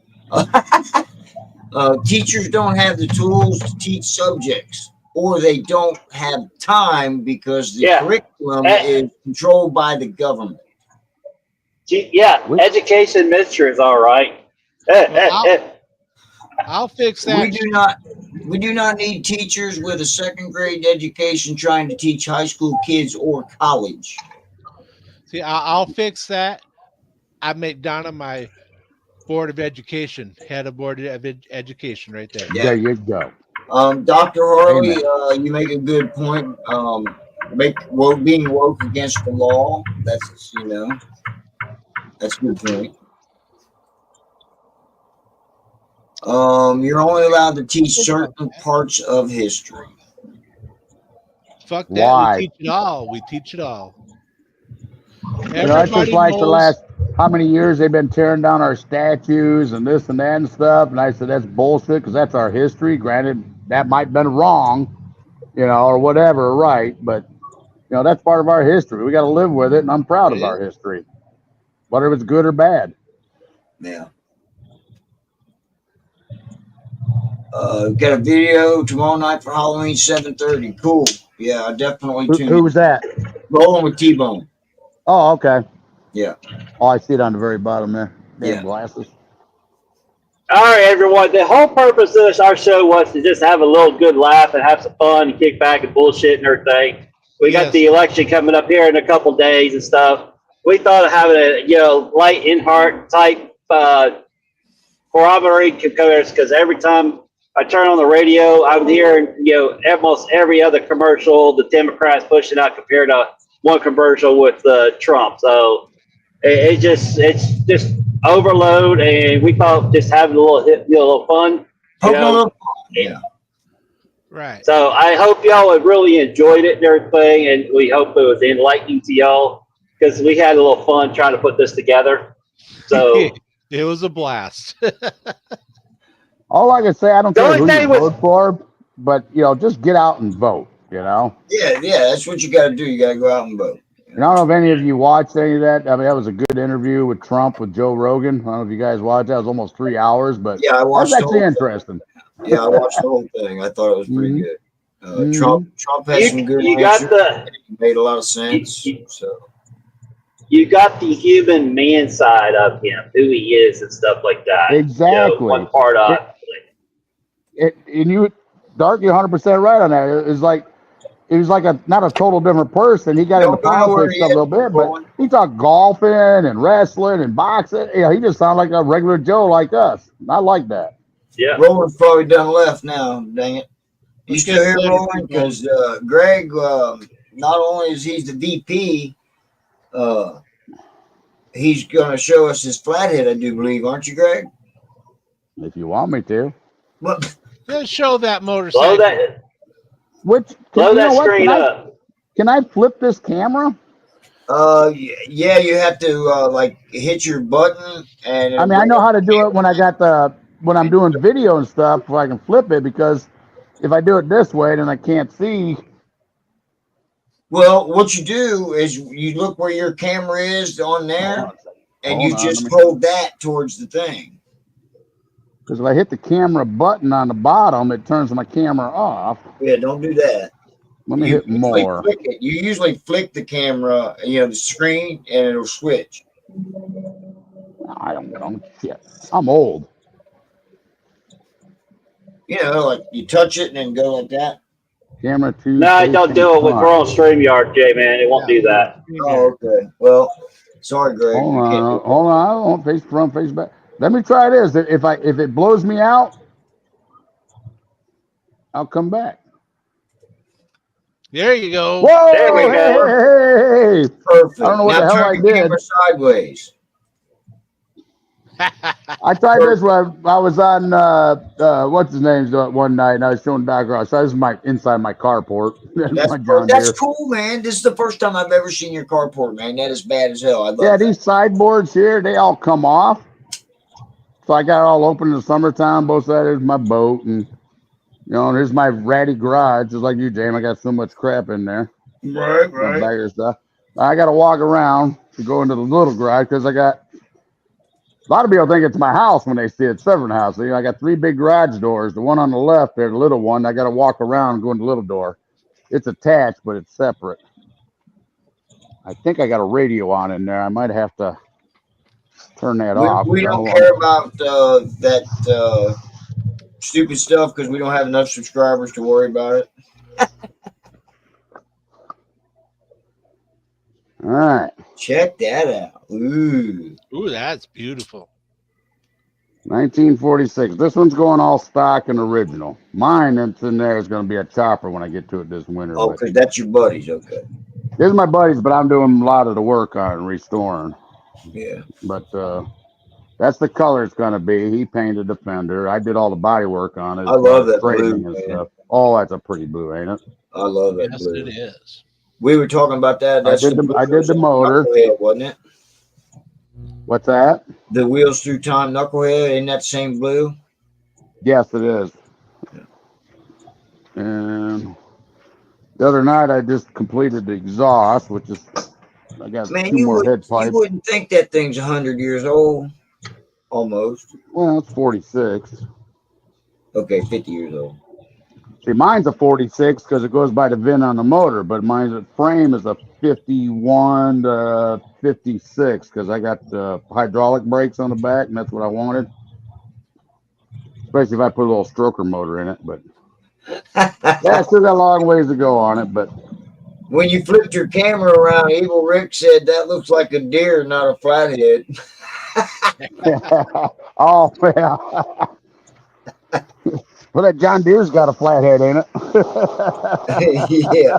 Teachers don't have the tools to teach subjects, or they don't have time because the curriculum is controlled by the government. Education minister is all right. Well, I'll fix that. We do not need teachers with a second grade education trying to teach high school kids or college. See, I'll fix that. I make Donna my board of education, head of board of education, right there. Yeah. There you go. Dr. Harley, you make a good point. Being woke against the law. That's that's a good point. You're only allowed to teach certain parts of history. Fuck that. Why? We teach it all. We teach it all. It's just like the last how many years they've been tearing down our statues and this and that and stuff. And I said, that's bullshit because that's our history. Granted, that might have been wrong, or whatever, right? But, that's part of our history. We got to live with it. And I'm proud of our history, whether it's good or bad. Yeah. Got a video tomorrow night for Halloween, 7:30. Cool. Yeah, I definitely tune in. Who was that? Rolling with T-Bone. Oh, okay. Yeah. Oh, I see it on the very bottom there. Yeah. Glasses. All right, everyone. The whole purpose of our show was to just have a little good laugh and have some fun and kick back and bullshit and everything. We got the election coming up here in a couple days and stuff. We thought of having a light in heart type corroborating comparison because every time I turn on the radio, I'm hearing almost every other commercial the Democrats pushing out compared to one commercial with Trump. So it's just overload, and we thought just having a little fun. Yeah. Right. So I hope y'all have really enjoyed it and everything, and we hope it was enlightening to y'all because we had a little fun trying to put this together. So it was a blast. All I can say, I don't care who you vote for, but just get out and vote. Yeah, that's what you got to do. You got to go out and vote. And I don't know if any of you watched any of that. I mean, that was a good interview with Trump with Joe Rogan. I don't know if you guys watched that. It was almost 3 hours, but yeah, I watched. That was actually interesting. Yeah, I watched the whole thing. I thought it was pretty good. Trump had some good answers. It made a lot of sense. You got the human man side of him, who he is and stuff like that. Exactly. One part of it. And you, Dark, you're 100% right on that. He was like not a total different person. He got into politics a little bit, but he talked golfing and wrestling and boxing. He just sounded like a regular Joe like us. I like that. Yeah. Roland's probably done left now. Dang it. You still here, Roland? Because Greg, not only is he the VP, he's going to show us his flathead, I do believe, aren't you, Greg? If you want me to. What? Let's show that motorcycle. Blow that screen up. Can I flip this camera? Yeah, you have to hit your button, and I mean, I know how to do it when I got the when I'm doing video and stuff, if I can flip it, because if I do it this way, then I can't see. Well, what you do is you look where your camera is on there, and Hold you on, just let me- hold that towards the thing. Because if I hit the camera button on the bottom, it turns my camera off. Yeah, don't do that. Let me You hit usually more. flick it. You usually flick the camera, the screen, and it'll switch. I don't know. Shit. I'm old. Like you touch it and then go like that. Camera 2. No, I don't do it. We're on StreamYard, J man. It won't do that. Oh, okay. Well, sorry, Greg. Hold You can't on. do Hold on. I don't face front, face back. Let me try this. If it blows me out, I'll come back. There you go. Whoa! There we go. Hey! it. Perfect. I don't know what Now the hell turn I the did. camera sideways. I tried this when I was on what's his name one night, and I was showing Doc Ross. So this is my inside my carport. My John That's Deere. cool, man. This is the first time I've ever seen your carport, man. That is bad as hell. I love Yeah, that. these sideboards here, they all come off. So I got it all open in the summertime. Both sides is my boat, and here's my ratty garage. Just like you, James. I got so much crap in there. Right, My bag of stuff. I got to walk around to go into the little garage because I got. A lot of people think it's my house when they see it. Seven house. I got 3 big garage doors. The one on the left there, the little one, I got to walk around and go in the little door. It's attached, but it's separate. I think I got a radio on in there. I might have to turn that off. We don't care about that stupid stuff because we don't have enough subscribers to worry about it. All right. Check that out. Ooh. Ooh, that's beautiful. 1946. This one's going all stock and original. Mine that's in there is going to be a chopper when I get to it this winter. Oh, because that's your buddies. Okay. This is my buddies, but I'm doing a lot of the work on it and restoring. Yeah. But that's the color it's going to be. He painted the fender. I did all the body work on it. I love that straightening blue, and man. stuff. Oh, that's a pretty blue, ain't it? I love that Yes, blue. it is. We were talking about that. I did the motor. Knucklehead, wasn't it? What's that? The Wheels Through Time Knucklehead. Isn't that same blue? Yes, it is. And the other night I just completed the exhaust, which is I got 2 more head You pipes. wouldn't think that thing's 100 years old. Almost. Well, it's 46. Okay, 50 years old. See, mine's a 46 because it goes by the VIN on the motor, but mine's frame is a 51 to 56 because I got hydraulic brakes on the back, and that's what I wanted. Especially if I put a little stroker motor in it, but yeah, I still got a long ways to go on it. But When you flipped your camera around, Evil Rick said that looks like a deer, not a flathead. oh yeah. Well, that John Deere's got a flathead, ain't it? Yeah.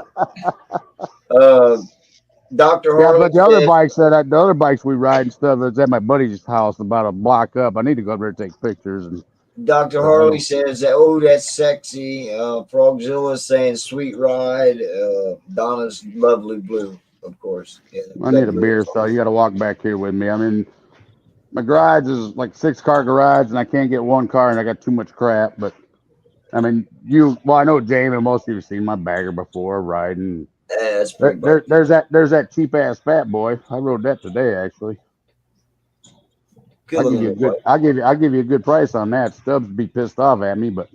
Dr. Yeah, Harley but the other said, bikes the other bikes we ride and stuff is at my buddy's house about a block up. I need to go up there and take pictures. And Dr. Harley says that, oh, that's sexy. Frogzilla saying sweet ride. Donna's lovely blue, of course. Yeah, I need a beer, so you got to walk back here with me. I mean, my garage is like 6-car garage, and I can't get 1 car, and I got too much crap. But I mean, I know Jamie and most of you have seen my bagger before riding. That's There's that cheap ass Fat Boy. I rode that today actually. I'll give you a good price on that. Stubbs be pissed off at me, but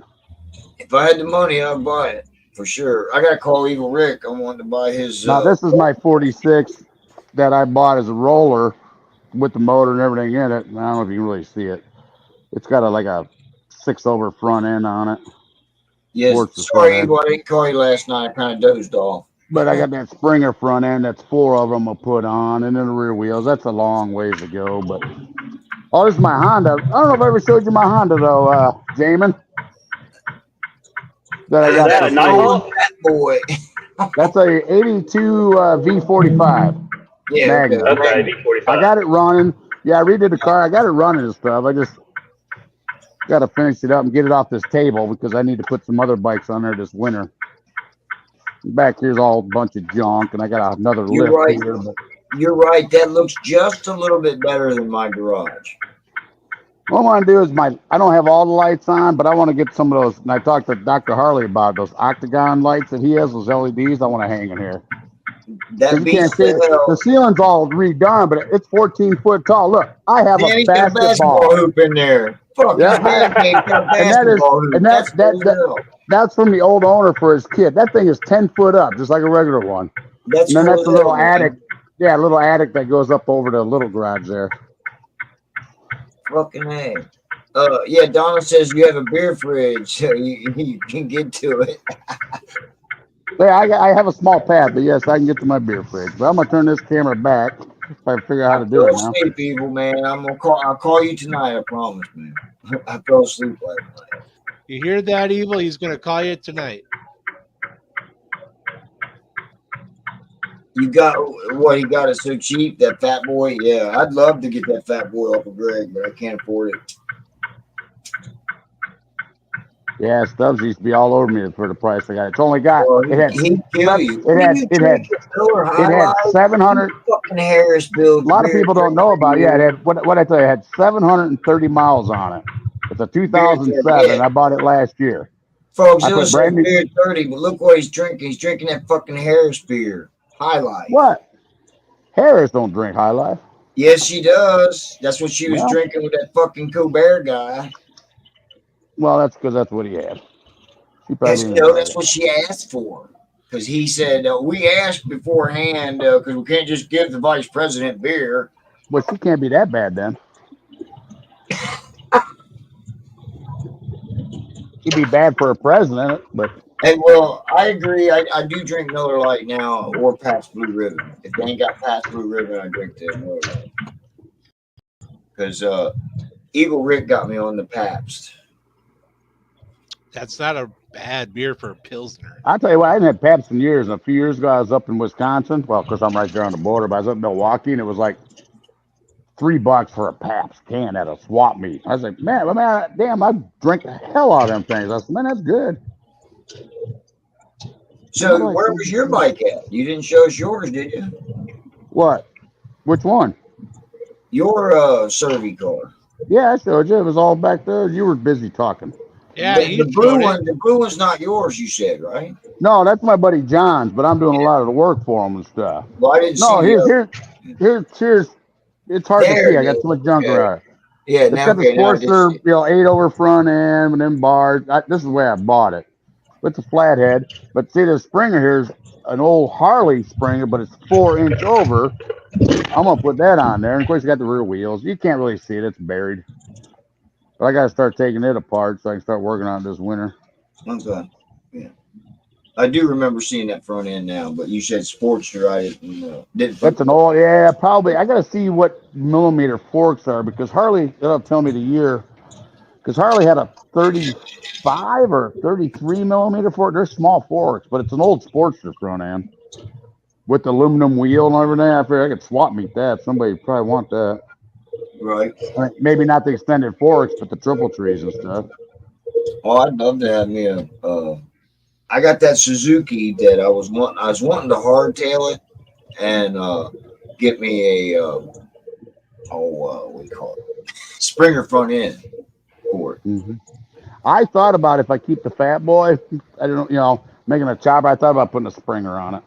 if I had the money, I'd buy it for sure. I gotta call Evil Rick. I want to buy his. Now this is my 46 that I bought as a roller with the motor and everything in it. I don't know if you can really see it. It's got like a 6-over front end on it. Yes, sorry, Evil. I didn't call you last night. I kind of dozed off. But I got that Springer front end. That's 4 of them I'll put on, and then the rear wheels. That's a long ways to go. But this is my Honda. I don't know if I ever showed you my Honda though, Jamin. That I got. Is that a Nighthawk? Fat Boy. That's a 82 V45. Yeah. Magnum. Okay, V45. I got it running. Yeah, I redid the car. I got it running and stuff. I just got to finish it up and get it off this table because I need to put some other bikes on there this winter. Back here's all a bunch of junk, and I got another You're lift right. here. But You're right. That looks just a little bit better than my garage. What I want to do is I don't have all the lights on, but I want to get some of those. And I talked to Dr. Harley about those octagon lights that he has, those LEDs. I want to hang in here. That You beats can't see it. the hell. The ceiling's all redone, but it's 14 foot tall. Look, I have Man, a he's got a basketball basketball. hoop in there. Fuck, Yeah, his man cave's got a and that is basketball hoop. and That's cool as hell. that's from the old owner for his kid. That thing is 10 foot up, just like a regular one. That's And then cool that's as a little hell, man. attic. Yeah, a little attic that goes up over the little garage there. Fucking A. Yeah, Donna says you have a beer fridge, so you can get to it. Yeah, I have a small pad, but yes, I can get to my beer fridge. But I'm gonna turn this camera back if I figure out how to do Go it to now. sleep, evil man. I'll call you tonight. I promise, man. I fell asleep last night. You hear that, Evil? He's going to call you tonight. You got what? He got it so cheap, that fat boy. Yeah, I'd love to get that fat boy off of Greg, but I can't afford it. Yeah, Stubbs used to be all over me for the price I got. It's only got Well, it had he'd kill you. it had 700. Fucking Harris build. A lot of people don't know about it. Yeah, it had what I tell you, it had 730 miles on it. It's a 2007. I bought it last year. Folks, I it put was brand new. beer 30, but look what he's drinking. He's drinking that fucking Harris beer. High Life. What? Harris don't drink High Life. Yes, she does. That's what she was Well, drinking with that fucking Colbert guy. Well, that's because that's what he had. She probably Yes, didn't no, like that's it. what she asked for. Because he said, we asked beforehand because we can't just give the vice president beer. Well, she can't be that bad then. She'd be bad for a president, but And well, I agree. I do drink Miller Lite now or Pabst Blue Ribbon. If they ain't got Pabst Blue Ribbon, I drink the Miller Lite. Because Eagle Rick got me on the Pabst. That's not a bad beer for a Pilsner. I'll tell you what, I hadn't had Pabst in years. A few years ago, I was up in Wisconsin. Well, of course, I'm right there on the border, but I was up in Milwaukee, and it was like $3 for a Pabst can at a swap meet. I was like, man, damn, I drink the hell out of them things. I said, man, that's good. So where was your bike at? You didn't show us yours, did you? What? Which one? Your Survey car. Yeah, I showed you. It was all back there. You were busy talking. Yeah, the blue one. The blue one's not yours. You said, right? No, that's my buddy John's, but I'm doing a lot of the work for him and stuff. Well, I didn't No, see here's. It's hard to see. I got so much junk around. Yeah, It's got the Sportster, 8 over front end and then bars. This is the way I bought it. It's a flathead, but see, the Springer here's an old Harley Springer, but it's 4-inch over. I'm gonna put that on there, and of course, you got the rear wheels. You can't really see it; it's buried. But I gotta start taking it apart so I can start working on it this winter. Okay. Yeah. I do remember seeing that front end now, but you said Sportster. I didn't. That's an old, yeah, probably. I gotta see what millimeter forks are because Harley, they'll tell me the year. Because Harley had a 35 or 33 millimeter fork. They're small forks, but it's an old Sportster front end with the aluminum wheel and everything. I figured I could swap meet that. Somebody probably want that. Right. Maybe not the extended forks, but the triple trees and stuff. Oh, I'd love to have me a. I got that Suzuki that I was wanting to hardtail it and get me a what do you call it? Springer front end for it. Mm-hmm. I thought about if I keep the Fat Boy, I don't, making a chopper. I thought about putting a Springer on it.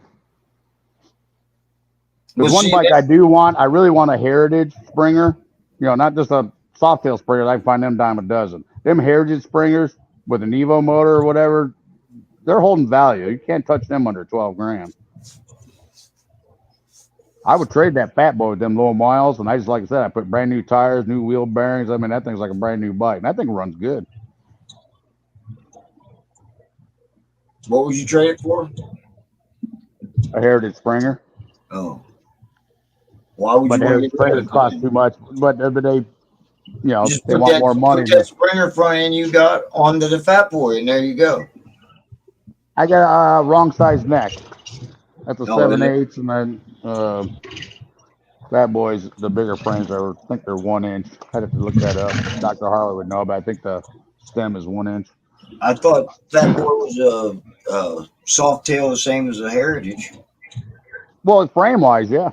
There's one bike I do want. I really want a Heritage Springer. Not just a Softail Springer. I can find them dime a dozen. Them Heritage Springers with an Evo motor or whatever, they're holding value. You can't touch them under 12 grand. I would trade that Fat Boy with them low miles, and like I said, I put brand new tires, new wheel bearings. I mean, that thing's like a brand new bike, and that thing runs good. What would you trade it for? A Heritage Springer. Oh. Why would you? Heritage Springers cost too much, but they they want more money. Put that Springer front end you got onto the Fat Boy, and there you go. I got a wrong size neck. That's a 7/8, and then Fat Boys, the bigger frames I think they're 1 inch. I'd have to look that up. Dr. Harley would know, but I think the stem is 1 inch. I thought Fat Boy was a soft tail, the same as a Heritage. Well, frame wise, yeah.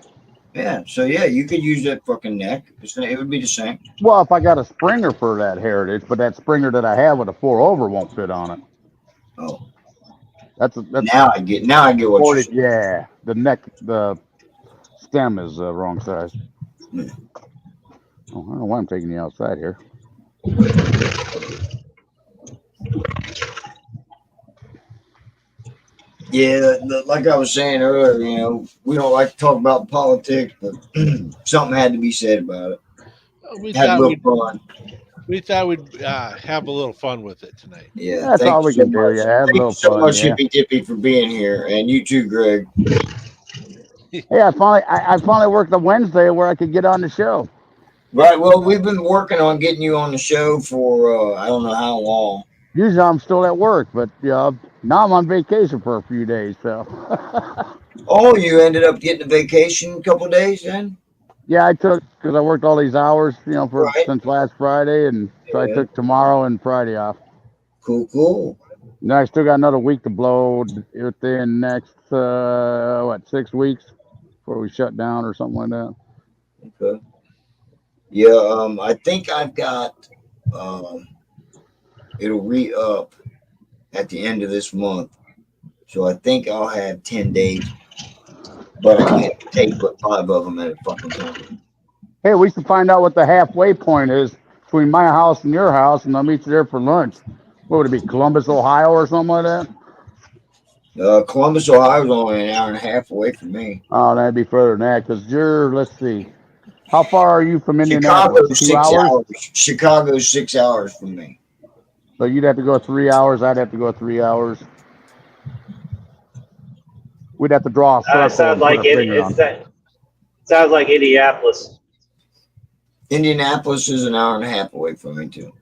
Yeah. So yeah, you could use that fucking neck. It would be the same. Well, if I got a Springer for that Heritage, but that Springer that I have with a 4-over won't fit on it. Oh, That's now I get what you're 40. saying. Yeah, the stem is wrong size. Yeah. Oh, I don't know why I'm taking you outside here. Yeah, like I was saying earlier, you know, we don't like to talk about politics, but something had to be said about it. We Had a thought little fun. we'd have a little fun with it tonight. Yeah, That's thank all you we so can do. much. Yeah, have a Thank you little so fun. much, Yeah. Hippie Dippie, for being here, and you too, Greg. Hey, I finally worked a Wednesday where I could get on the show. Right. Well, we've been working on getting you on the show for I don't know how long. Usually I'm still at work, but now I'm on vacation for a few days. So Oh, you ended up getting a vacation a couple of days then? yeah, I took because I worked all these hours, Right. since last Friday, and so I Yeah. took tomorrow and Friday off. Cool. Now I still got another week to blow within next 6 weeks before we shut down or something like that. Okay. Yeah. I think I've got. It'll re-up at the end of this month, so I think I'll have 10 days. But I can't take but 5 of them at a fucking time. Hey, we should find out what the halfway point is between my house and your house, and I'll meet you there for lunch. What would it be, Columbus, Ohio, or something like that? Columbus, Ohio is only an hour and a half away from me. Oh, that'd be further than that, because let's see. How far are you from Indianapolis? Chicago's 2 6 hours? hours. Chicago's 6 hours from me. So you'd have to go 3 hours. I'd have to go 3 hours. We'd have to draw a circle. Sounds like sounds like Indianapolis. Indianapolis is an hour and a half away from me too.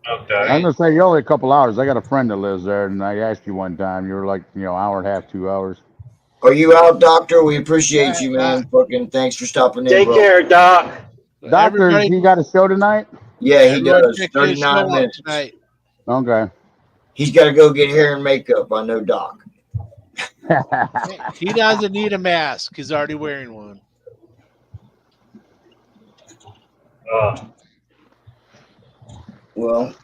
Okay. I'm gonna say you're only a couple hours. I got a friend that lives there, and I asked you one time. You were like, hour and a half, 2 hours. Are you out, Doctor? We appreciate you, man. Fucking thanks for stopping in, Take bro. care, Doc. Doctor, he got a show tonight? Yeah, he everybody does. check his 39 show out minutes. tonight. Okay. He's got to go get hair and makeup. I know, Doc. He doesn't need a mask. He's already wearing one. Well,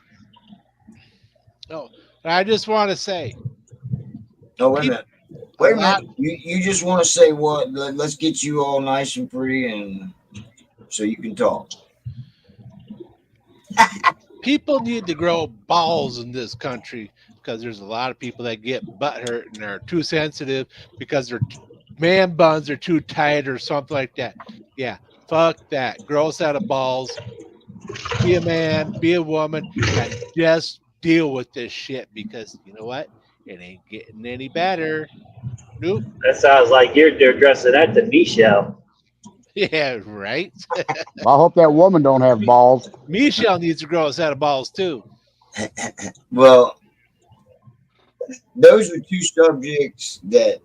Oh, I just want to say, no, wait a minute. Wait a minute. You just want to say what? Let's get you all nice and pretty, and so you can talk. people need to grow balls in this country because there's a lot of people that get butt hurt and are too sensitive because their man buns are too tight or something like that. Yeah, fuck that. Grow a set of balls. Be a man, be a woman, and just deal with this shit because you know what? It ain't getting any better. Nope. That sounds like you're addressing that to Michelle. Yeah, right. I hope that woman don't have balls. Michelle needs to grow a set of balls too. Well, those are two subjects that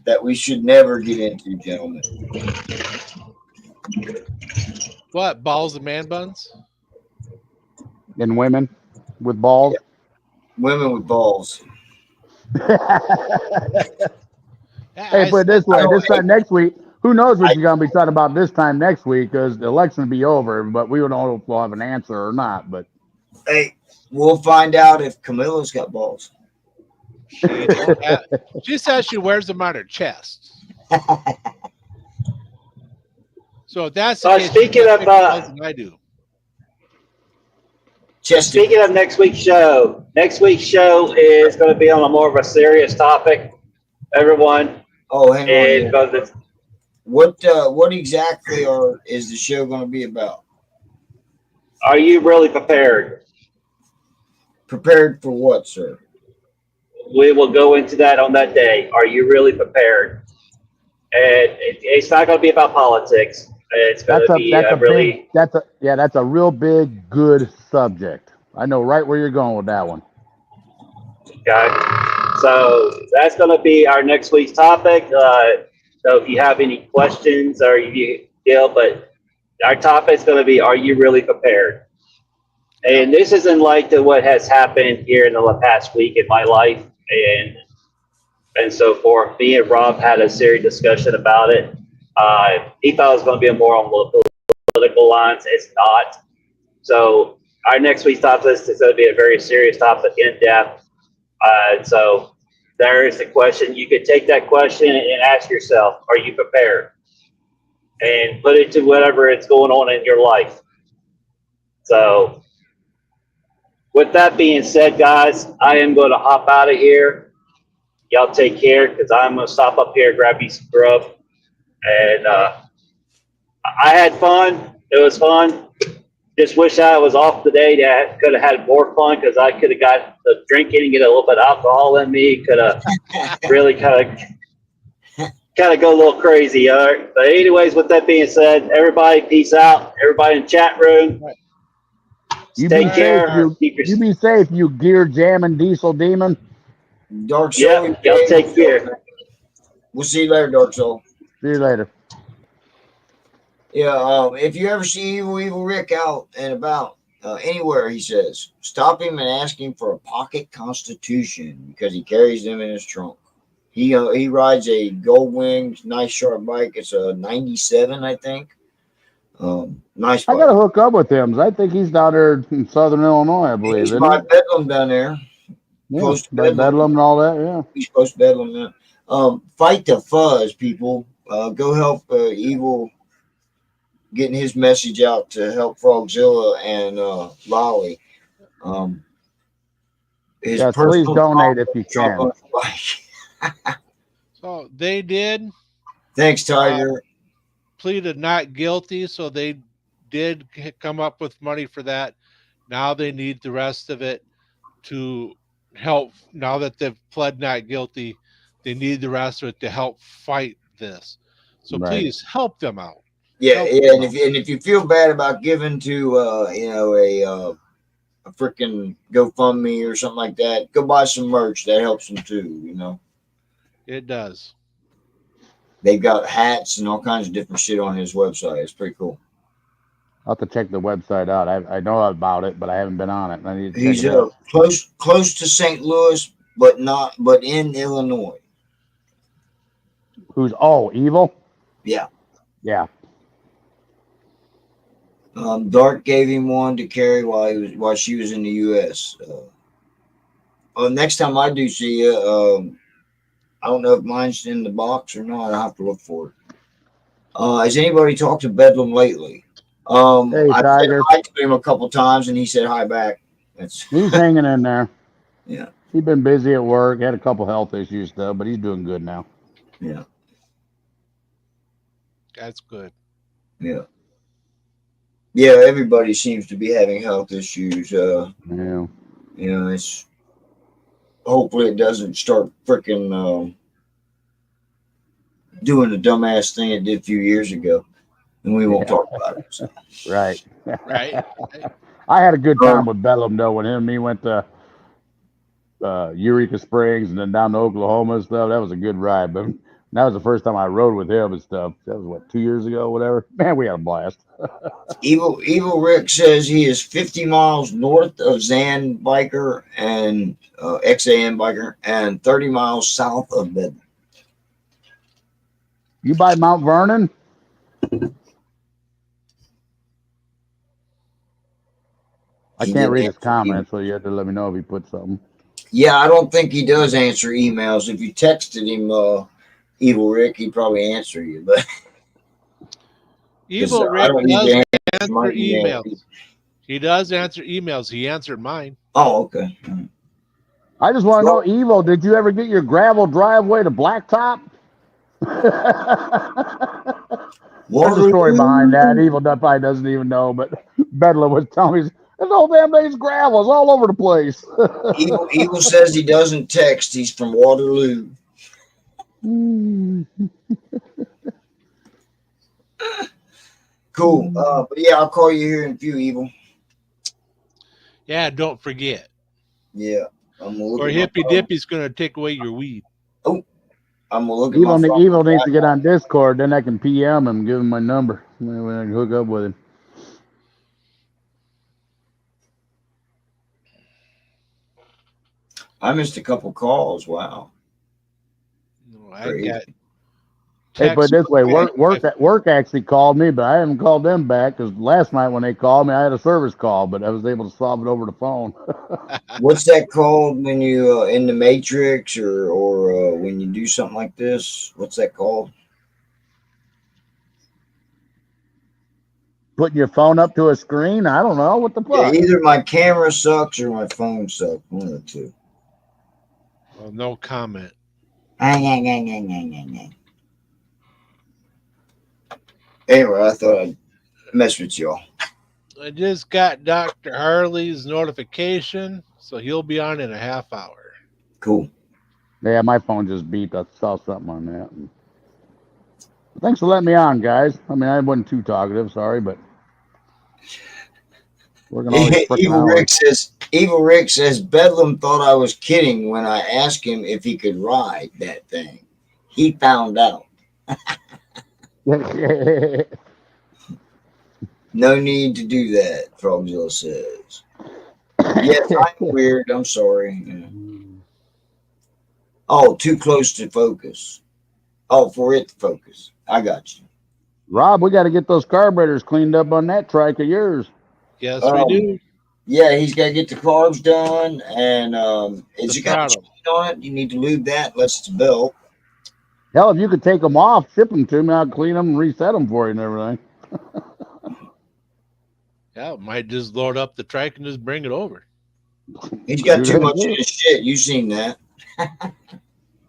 that we should never get into, gentlemen. What, balls and man buns? And women with balls. Yeah. Women with balls. Hey, put it this way: this time next week, who knows what you're gonna be talking about this time next week? Because the election will be over, but we don't know if we'll have an answer or not. But hey, we'll find out if Camilla's got balls. She says she wears them on her chest. So that's the case. Speaking of I do. Speaking of next week's show is going to be on a more of a serious topic. Everyone. Oh, hang on. And What exactly is the show going to be about? Are you really prepared? Prepared for what, sir? We will go into that on that day. Are you really prepared? And it's not going to be about politics. It's going to be that's a real big, good subject. I know right where you're going with that one. Okay. So that's going to be our next week's topic. So if you have any questions or but our topic is going to be, are you really prepared? And this is in light of what has happened here in the past week in my life. And and so forth. Me and Rob had a serious discussion about it. He thought it was going to be more on the political lines. It's not. So our next week's topic list is going to be a very serious topic, in depth. So there is the question. You could take that question and ask yourself, are you prepared? And put it to whatever is going on in your life. So with that being said, guys, I am going to hop out of here. Y'all take care, because I'm going to stop up here, grab me some grub. And I had fun. It was fun. Just wish I was off today. That could have had more fun, because I could have got the drinking and get a little bit of alcohol in me. Could have really kind of go a little crazy. All right. But anyways, with that being said, everybody, peace out. Everybody in the chat room, You take be care. safe, you be safe, you gear jamming diesel demon. Dark Soul. Yep, y'all take care. We'll see you later, Dark Soul. See you later. Yeah, if you ever see Evil Rick out and about anywhere, he says, stop him and ask him for a pocket Constitution, because he carries them in his trunk. He rides a Gold Wing, nice sharp bike. It's a 97, I think. Nice bike. I got to hook up with him. I think he's down there in Southern Illinois, I believe. He's Isn't by he? Bedlam down there. Yeah, Close to by Bedlam and all that. Yeah. He's close to Bedlam now. Fight the fuzz, people. Go help Evil getting his message out to help Frogzilla and Lolly. His Yes, please donate if you can. So they did. Thanks, Tiger. Pleaded not guilty, so they did come up with money for that. Now they need the rest of it to help. Now that they've pled not guilty, they need the rest of it to help fight this. So Right. please help them out. Yeah, Help yeah. them And if you feel bad about giving to a freaking GoFundMe or something like that, go buy some merch. That helps them too. You know, It does. they've got hats and all kinds of different shit on his website. It's pretty cool. I'll have to check the website out. I know about it, but I haven't been on it. I need to check He's it out. close to St. Louis, but in Illinois. Who's Evil? Yeah. Yeah. Dark gave him one to carry while she was in the U.S. Next time I do see you, I don't know if mine's in the box or not. I'll have to look for it. Has anybody talked to Bedlam lately? Hey, I said Tiger. hi to him a couple times, and he said hi back. He's hanging in there. Yeah. He's been busy at work. Had a couple health issues though, but he's doing good now. Yeah. That's good. Yeah. Yeah, everybody seems to be having health issues. Yeah. It's hopefully it doesn't start freaking doing the dumbass thing it did a few years ago, and we won't talk about it. So. Right. Right. I had a good time with Bedlam though when him and me went to Eureka Springs and then down to Oklahoma and stuff. That was a good ride, but that was the first time I rode with him and stuff. That was what, 2 years ago, whatever. Man, we had a blast. Evil Rick says he is 50 miles north of Zan Biker and XAN Biker, and 30 miles south of Bedlam. You by Mount Vernon? I can't read his comments, so you have to let me know if he put something. Yeah, I don't think he does answer emails. If you texted him, Evil Rick, he'd probably answer you. But Evil Rick does answer emails. He does answer emails. He answered mine. Oh, okay. I just want to know, Evil, did you ever get your gravel driveway to blacktop? There's a story behind that. Evil probably doesn't even know, but Bedlam was telling me, this whole damn thing's gravel. It's all over the place. Evil says he doesn't text. He's from Waterloo. Cool. But yeah, I'll call you here in a few, Evil. Yeah, don't forget. Yeah. I'm gonna look or at Hippie Dippie's going to take away your weed. Oh, I'm going to look Evil, at my Evil needs to get on Discord. Then I can PM him, give him my number. Then I can hook up with him. I missed a couple calls. Wow. I got Hey, put it text this way, from work actually called me, but I haven't called them back because last night when they called me, I had a service call, but I was able to solve it over the phone. What's that called when you in the Matrix or when you do something like this? What's that called? Putting your phone up to a screen? I don't know. What the Yeah, fuck? either my camera sucks or my phone sucks. One of the two. well, no comment. Anyway, I thought I'd mess with y'all. I just got Dr. Harley's notification, so he'll be on in a half hour. Cool. Yeah, my phone just beeped. I saw something on that. Thanks for letting me on, guys. I mean, I wasn't too talkative, sorry, but working all these freaking hours. Evil Rick says Bedlam thought I was kidding when I asked him if he could ride that thing. He found out. No need to do that, Frogzilla says. Yes, I'm weird. I'm sorry. Yeah. Oh, too close to focus. Oh, for it to focus. I got you. Rob, we got to get those carburetors cleaned up on that trike of yours. Yes, we do. Yeah, he's got to get the carbs done, and is The it got a throttle. chain on it? You need to lube that unless it's built. Hell, if you could take them off, ship them to me, I'll clean them and reset them for you and everything. Yeah, might just load up the trike and just bring it over. He's got Do too that, much do of it. his shit. You've seen that.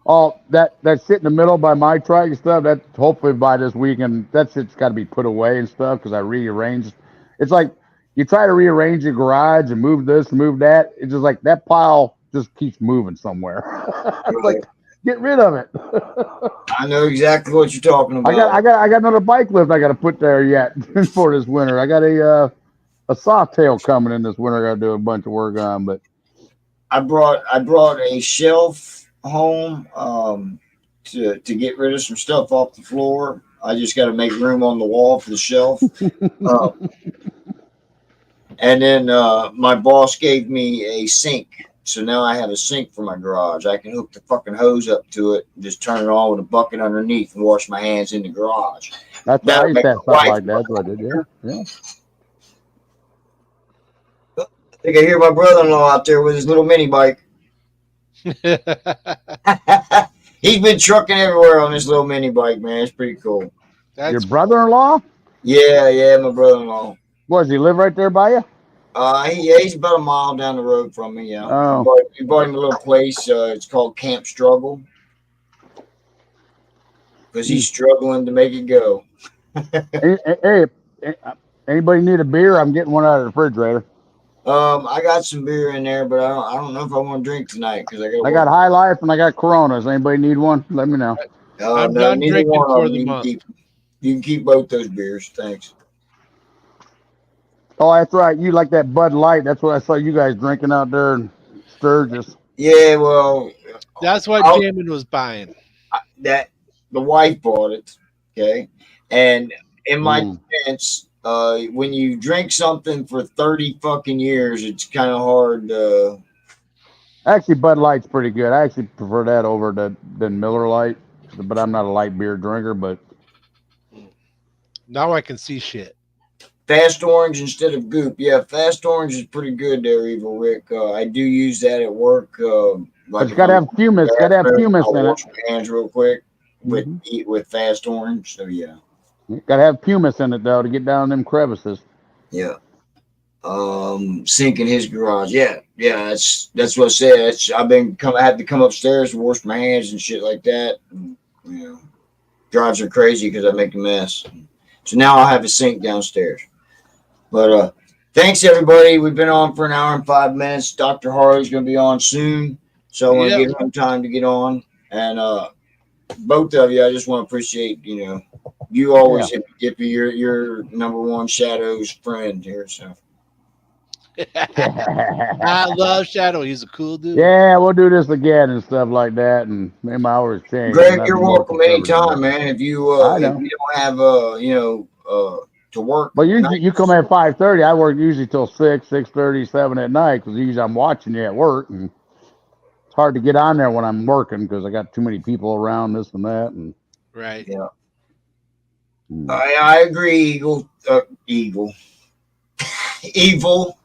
Oh, that shit in the middle by my trike and stuff, that hopefully by this weekend, that shit's got to be put away and stuff because I rearranged. It's like you try to rearrange your garage and move this and move that. It's just like that pile just keeps moving somewhere. It's like, get rid of it. I know exactly what you're talking about. I got another bike lift I got to put there yet for this winter. I got a soft tail coming in this winter. I got to do a bunch of work on, but I brought a shelf home to get rid of some stuff off the floor. I just got to make room on the wall for the shelf. And then my boss gave me a sink. So now I have a sink for my garage. I can hook the fucking hose up to it and just turn it on with a bucket underneath and wash my hands in the garage. that's what I That'll used make to have my stuff wife like that. That's what I did. Yeah. I think I hear my brother-in-law out there with his little mini bike. He's been trucking everywhere on this little mini bike, man. It's pretty cool. Your brother-in-law? Yeah, my brother-in-law. What, does he live right there by you? He's about a mile down the road from me. Yeah, Oh. we bought him a little place. It's called Camp Struggle because he's struggling to make it go. Hey, anybody need a beer? I'm getting one out of the refrigerator. I got some beer in there, but I don't know if I want to drink tonight because I got High Life and I got Coronas. Anybody need one? Let me know. I'm no, done neither drinking one of for them. the You can month. you can keep both those beers. Thanks. Oh, that's right. You like that Bud Light. That's what I saw you guys drinking out there in Sturgis. Yeah, well, That's what Jamin was buying. that the wife bought it. Okay, and in my defense, when you drink something for 30 fucking years, it's kind of hard. Actually, Bud Light's pretty good. I actually prefer that over than Miller Lite, but I'm not a light beer drinker. But now I can see shit. Fast Orange instead of Goop. Yeah, Fast Orange is pretty good there, Evil Rick. I do use that at work. But you gotta have pumice. Gotta have pumice I'll in wash it. my hands real quick with Fast Orange. So yeah. Gotta have pumice in it though to get down them crevices. Yeah. Sink in his garage. Yeah. That's what I said. I had to come upstairs and wash my hands and shit like that. And, drives her crazy because I make a mess. So now I'll have a sink downstairs. But thanks everybody. We've been on for an hour and 5 minutes. Dr. Harley's gonna be on soon. So I want to give him time to get on. And both of you, I just want to appreciate, you always Dippie, you're number one Shadow's friend here. So I love Shadow. He's a cool dude. Yeah, we'll do this again and stuff like that, and maybe my hours change. Greg, you're welcome anytime, man. If you don't have to work, but you come at 5:30. I work usually till 6:30, 7 at night because usually I'm watching you at work. And hard to get on there when I'm working because I got too many people around, this and that. And Right. Yeah. Hmm. I agree, Eagle. Evil. Evil.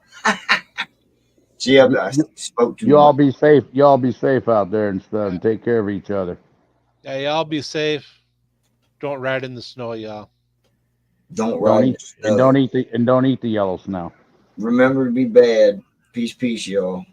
See, I spoke too You all much. be safe. You all be safe out there and stuff, and take care of each other. Yeah, y'all be safe. Don't ride in the snow, y'all. Don't Don't ride in eat the and snow. don't eat the yellow snow. Remember to be bad. Peace, y'all.